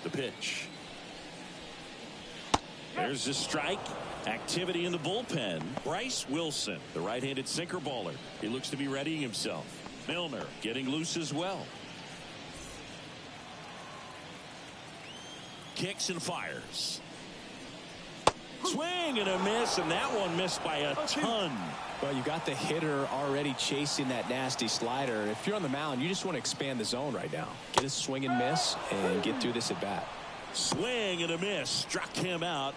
The pitch. There's a strike. Activity in the bullpen. Bryce Wilson, the right-handed sinker baller. He looks to be readying himself. Milner getting loose as well. Kicks and fires. Swing and a miss, and that one missed by a ton. Well, you got the hitter already chasing that nasty slider. If you're on the mound, you just want to expand the zone right now. Get a swing and miss and get through this at bat. Swing and a miss. Struck him out,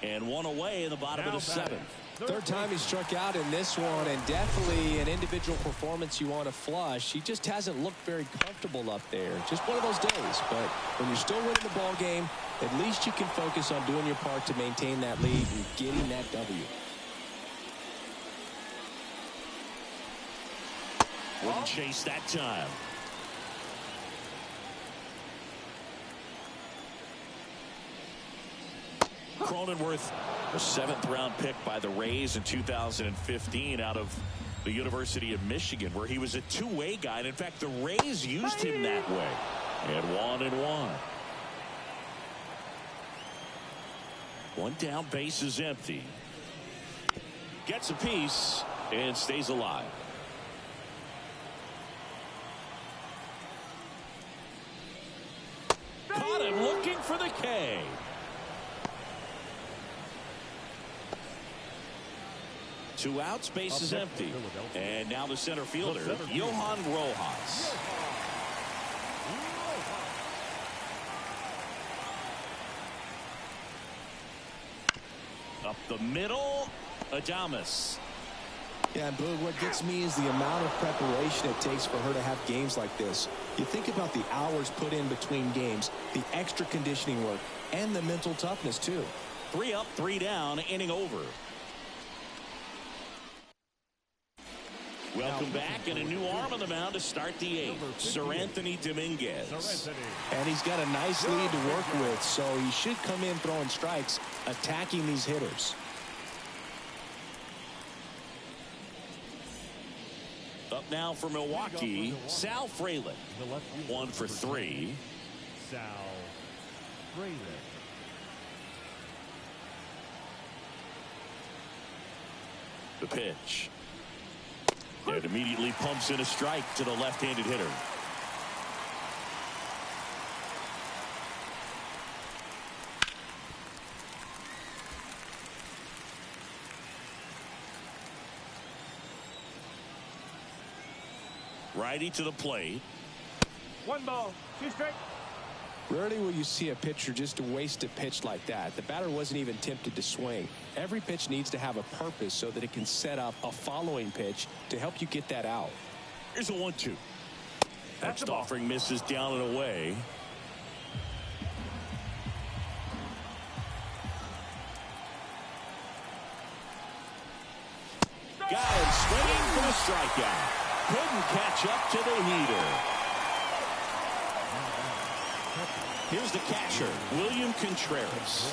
and one away in the bottom of the 7th. Third time he struck out in this one, and definitely an individual performance you want to flush. He just hasn't looked very comfortable up there. Just one of those days. But when you're still winning the ball game, at least you can focus on doing your part to maintain that lead and getting that W. Wouldn't chase that time. Cronenworth, a 7th round pick by the Rays in 2015 out of the University of Michigan, where he was a two-way guy. And in fact, the Rays used him that way. And 1-1. One down, base is empty. Gets a piece and stays alive. Caught him looking for the K. Two outs, base is empty. And now the center fielder, Johan Rojas. Up the middle, Adames. Yeah, and Boog, what gets me is the amount of preparation it takes for her to have games like this. You think about the hours put in between games, the extra conditioning work, and the mental toughness, too. 3 up, 3 down, inning over. Welcome back, and a new arm on the mound to start the 8th. Sir Anthony Dominguez. And he's got a nice lead to work with, so he should come in throwing strikes, attacking these hitters. Up now for Milwaukee, Sal Frelick. 1 for 3. Sal Frelick. The pitch. It immediately pumps in a strike to the left-handed hitter. Righty to the plate. 1 ball, 2 strikes. Rarely will you see a pitcher just waste a pitch like that. The batter wasn't even tempted to swing. Every pitch needs to have a purpose so that it can set up a following pitch to help you get that out. Here's a 1-2. Next offering misses down and away. Got him swinging for the strikeout. Couldn't catch up to the heater. Here's the catcher, William Contreras.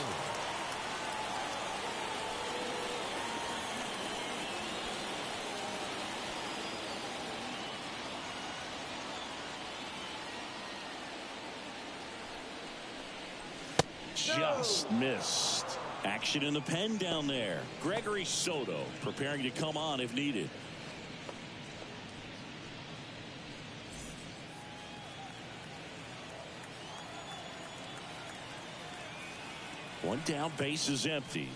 Just missed. Action in the pen down there. Gregory Soto preparing to come on if needed. One down, base is empty.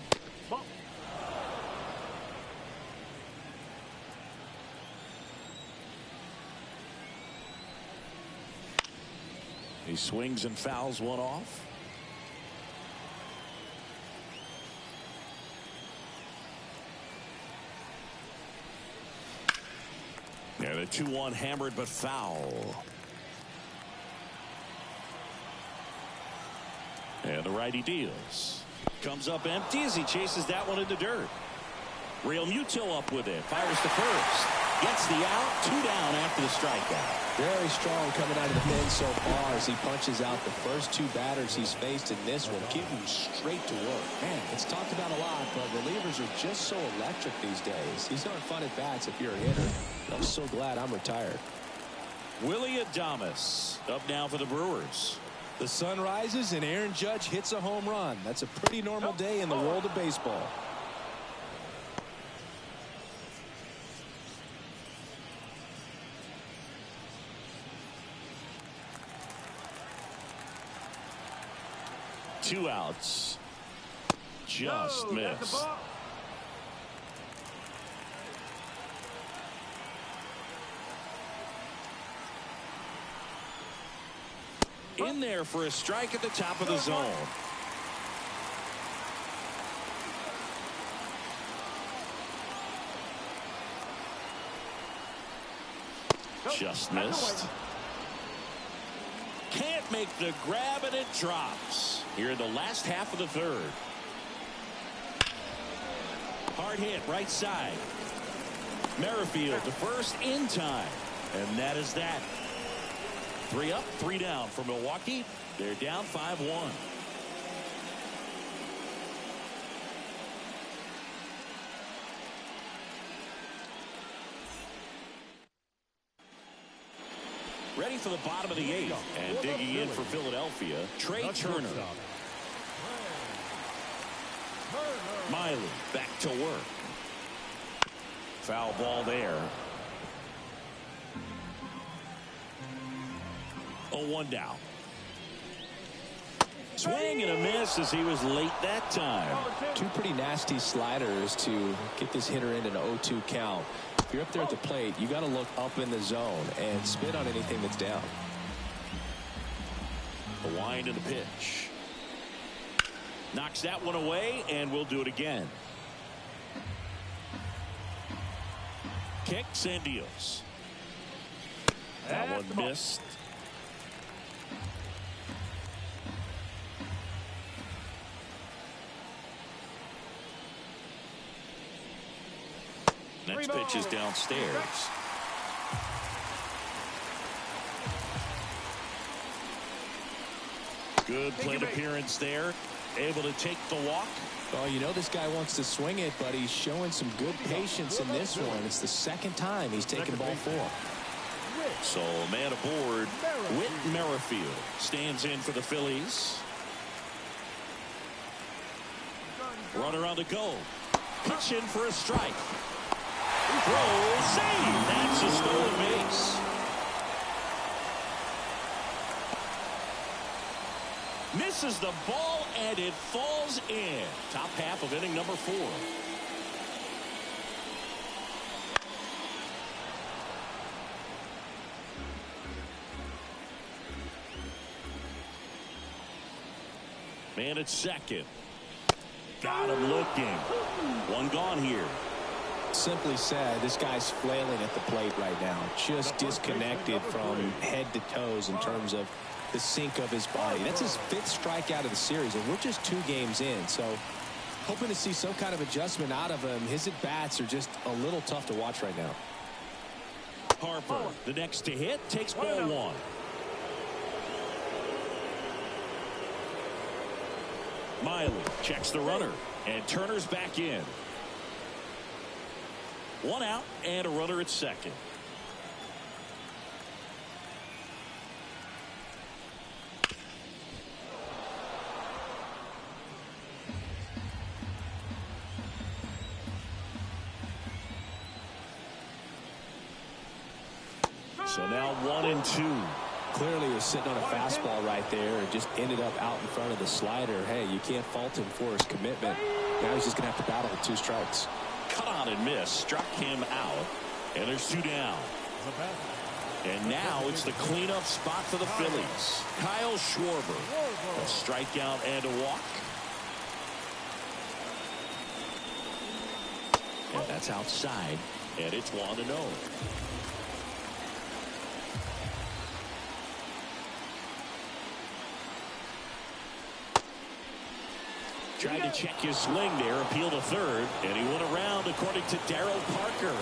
He swings and fouls one off. Yeah, the 2-1 hammered but foul. And the righty deals. Comes up empty as he chases that one in the dirt. Real Muto up with it. Fires to first. Gets the out. 2 down after the strikeout. Very strong coming out of the pen so far as he punches out the first 2 batters he's faced in this one. Getting straight to work. Man, it's talked about a lot, but relievers are just so electric these days. These aren't fun at bats if you're a hitter. I'm so glad I'm retired. Willie Adames up now for the Brewers. The sun rises and Aaron Judge hits a home run. That's a pretty normal day in the world of baseball. Two outs. Just missed. In there for a strike at the top of the zone. Just missed. Can't make the grab and it drops. Here in the last half of the 3rd. Hard hit right side. Merrifield to first in time. And that is that. 3 up, 3 down for Milwaukee. They're down 5-1. Ready for the bottom of the 8th. And digging in for Philadelphia, Trey Turner. Miley back to work. Foul ball there. 0-1 down. Swing and a miss as he was late that time. 2 pretty nasty sliders to get this hitter in an 0-2 count. If you're up there at the plate, you got to look up in the zone and spit on anything that's down. The wind and the pitch. Knocks that one away, and we'll do it again. Kicks and deals. That one missed. Next pitch is downstairs. Good plate appearance there. Able to take the walk. Oh, you know this guy wants to swing it, but he's showing some good patience in this one. It's the second time he's taken ball 4. So man aboard, Whit Merrifield stands in for the Phillies. Runner on the go. Pitch in for a strike. Throw, save. That's a stolen base. Misses the ball and it falls in. Top half of inning number 4. Man at second. Got him looking. One gone here. Simply said, this guy's flailing at the plate right now. Just disconnected from head to toes in terms of the sink of his body. That's his 5th strikeout of the series, and we're just 2 games in. So hoping to see some kind of adjustment out of him. His at-bats are just a little tough to watch right now. Harper, the next to hit, takes ball 1. Miley checks the runner, and Turner's back in. 1 out and a runner at second. So now 1-2. Clearly was sitting on a fastball right there and just ended up out in front of the slider. Hey, you can't fault him for his commitment. Now he's just going to have to battle with 2 strikes. Cut on and miss. Struck him out. And there's 2 down. And now it's the cleanup spot for the Phillies. Kyle Schwarber. A strikeout and a walk. And that's outside. And it's 1-0. Tried to check his swing there, appeal to third, and he went around according to Darryl Parker.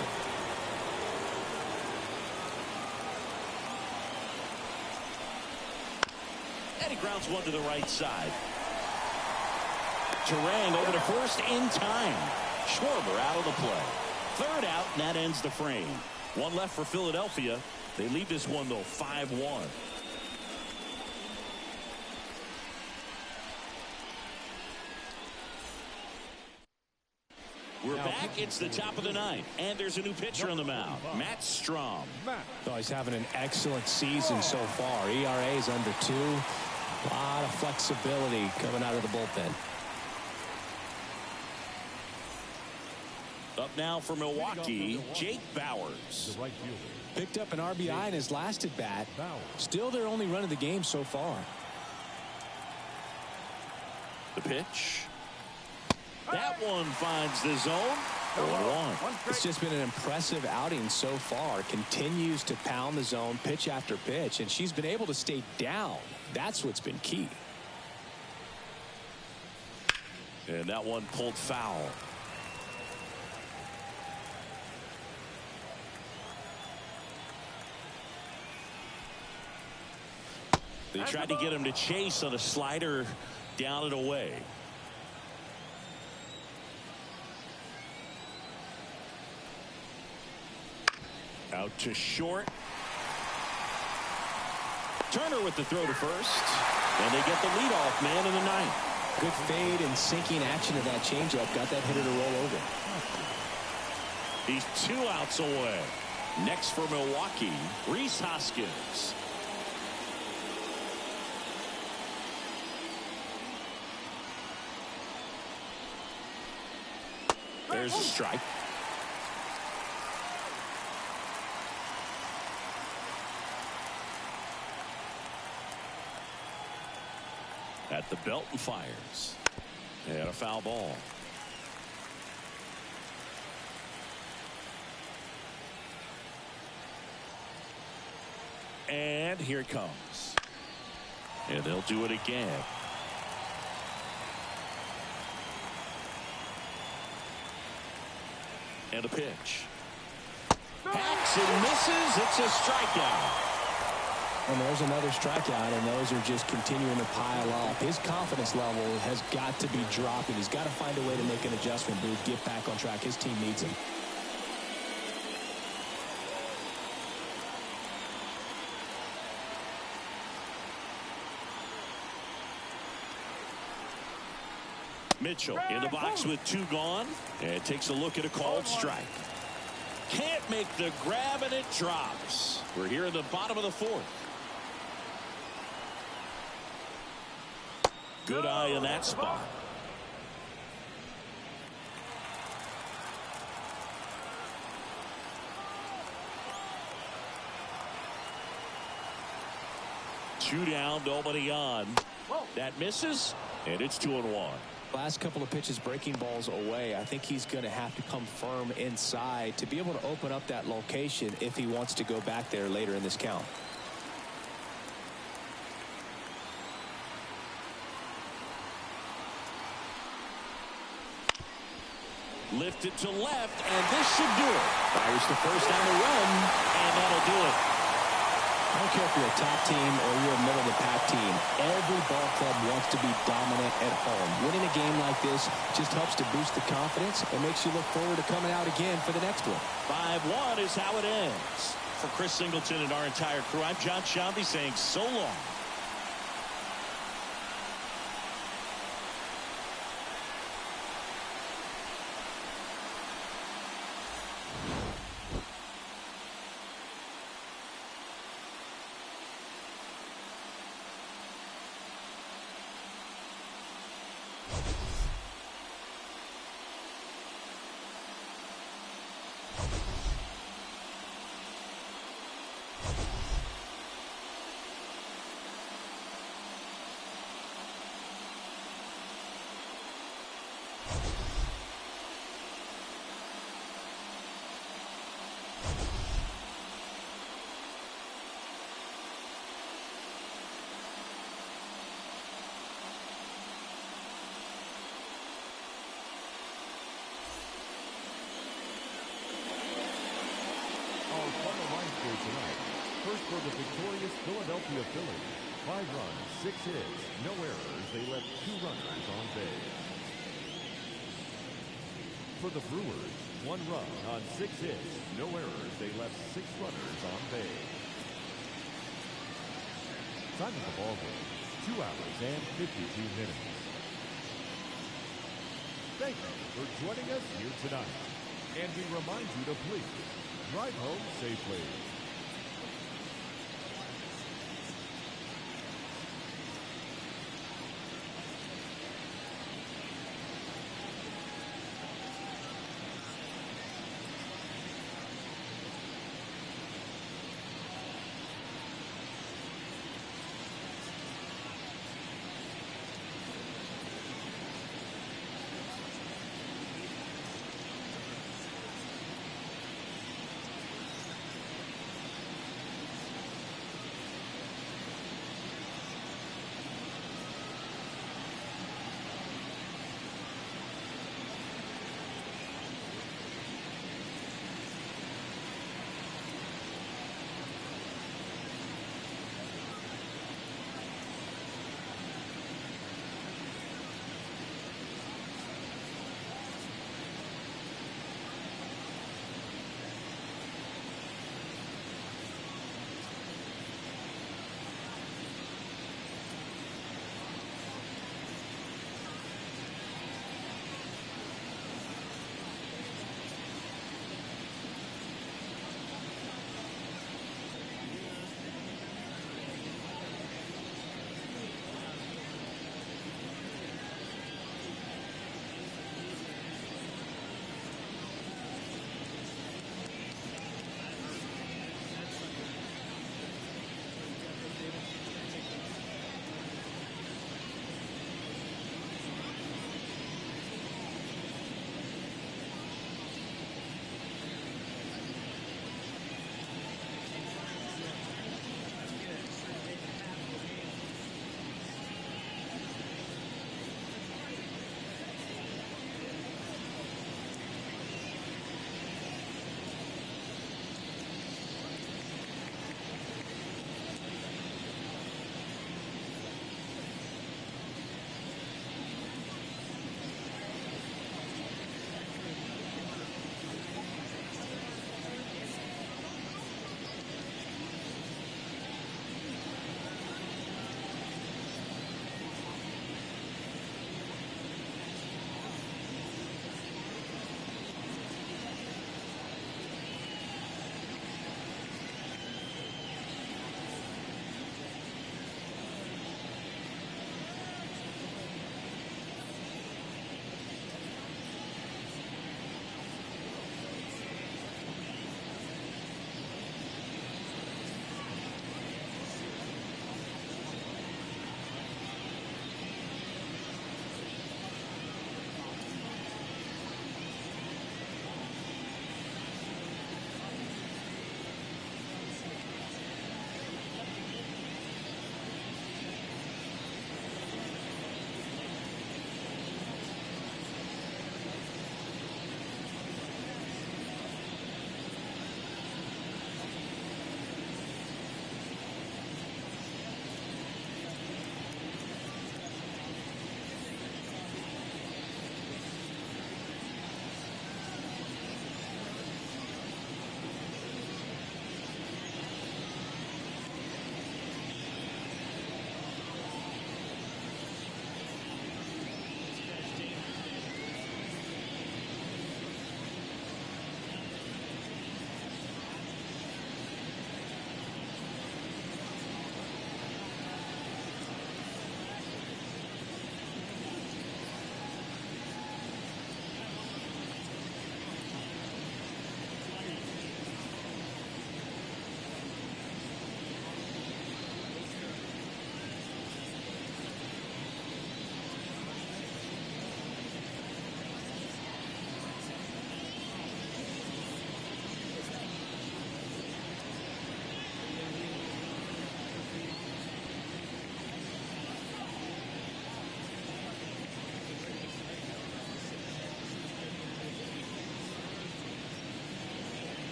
And he grounds one to the right side. Terang over to first in time. Schwarber out of the play. Third out, and that ends the frame. 1 left for Philadelphia. They lead this one, though, 5-1. We're back. It's the top of the 9th, and there's a new pitcher on the mound, Matt Strom. Oh, he's having an excellent season so far. ERA is under 2. A lot of flexibility coming out of the bullpen. Up now for Milwaukee, Jake Bauers. Picked up an RBI in his last at bat. Still their only run of the game so far. The pitch. That one finds the zone. 0-1. It's just been an impressive outing so far. Continues to pound the zone pitch after pitch, and she's been able to stay down. That's what's been key. And that one pulled foul. They tried to get him to chase on a slider down and away. Out to short. Turner with the throw to first. And they get the leadoff man in the 9th. Good fade and sinking action of that changeup. Got that hitter to roll over. He's 2 outs away. Next for Milwaukee, Rhys Hoskins. There's a strike. At the belt and fires. And a foul ball. And here it comes. And they'll do it again. And a pitch. swings and misses. It's a strikeout. And there's another strikeout, and those are just continuing to pile up. His confidence level has got to be dropping. He's got to find a way to make an adjustment, Boo, get back on track. His team needs him. Mitchell in the box with 2 gone, and takes a look at a called strike. Can't make the grab, and it drops. We're here in the bottom of the 4th. Good eye in that spot. Two down, nobody on. That misses, and it's 2-1. Last couple of pitches breaking balls away. I think he's going to have to come firm inside to be able to open up that location if he wants to go back there later in this count. Lifted to left, and this should do it. Fires the first down the run, and that'll do it. I don't care if you're a top team or you're a middle-of-the-pack team. Every ball club wants to be dominant at home. Winning a game like this just helps to boost the confidence and makes you look forward to coming out again for the next one. 5-1 is how it ends. For Chris Singleton and our entire crew, I'm John Shambi saying so long. First for the victorious Philadelphia Phillies. 5 runs, 6 hits, no errors. They left 2 runners on base. For the Brewers, 1 run on 6 hits, no errors. They left 6 runners on base. Time of the ball game, 2 hours and 52 minutes. Thank you for joining us here tonight. And we remind you to please drive home safely.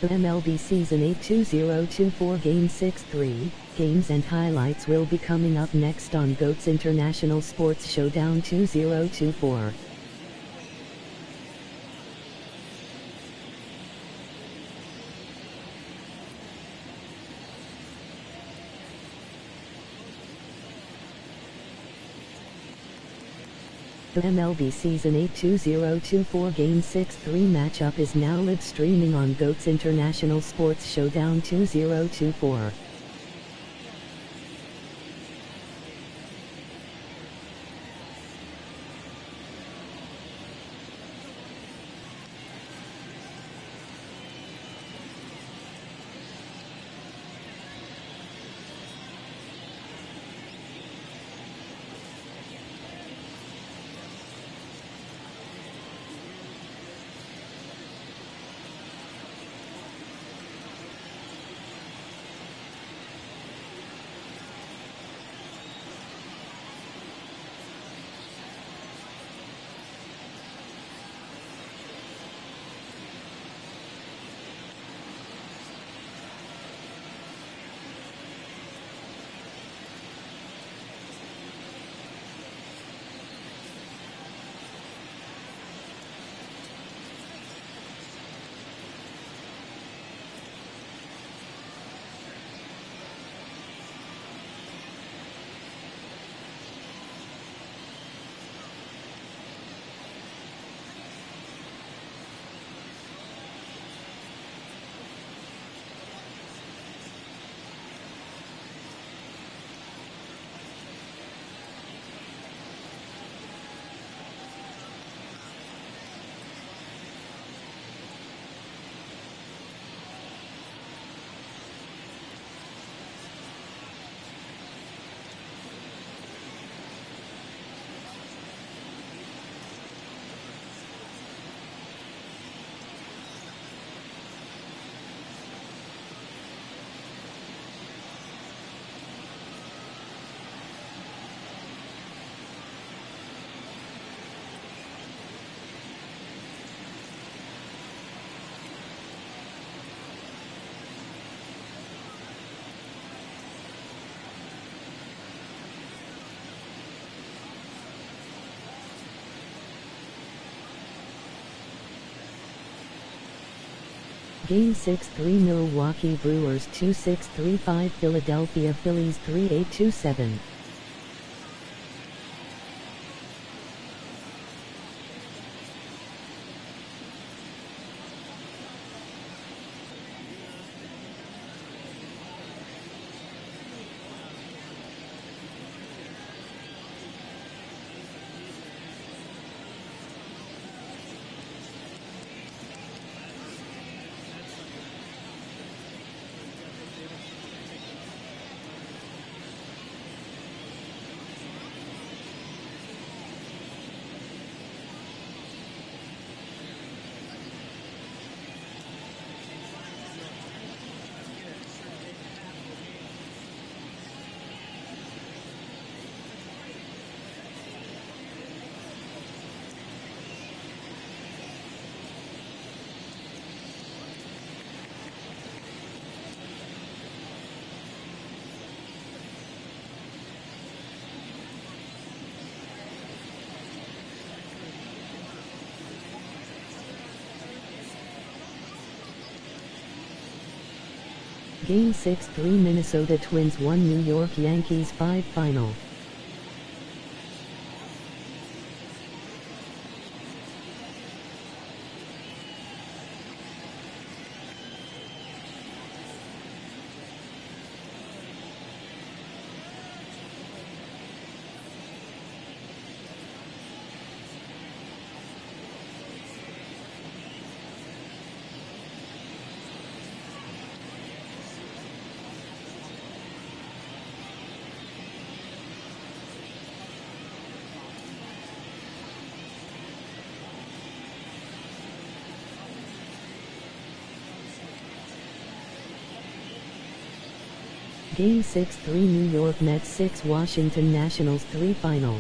The MLB Season 8 2024 Game 6-3 games and highlights will be coming up next on GOAT's International Sports Showdown 2024. The MLB Season 8 2024 Game 6-3 matchup is now live streaming on GOAT's International Sports Showdown 2024. Game 6-3 Milwaukee Brewers 2-6-3-5 Philadelphia Phillies 3-8-2-7. Game 6-3 Minnesota Twins 1 New York Yankees 5 Final. Game 6-3 New York Mets 6 Washington Nationals 3 Final.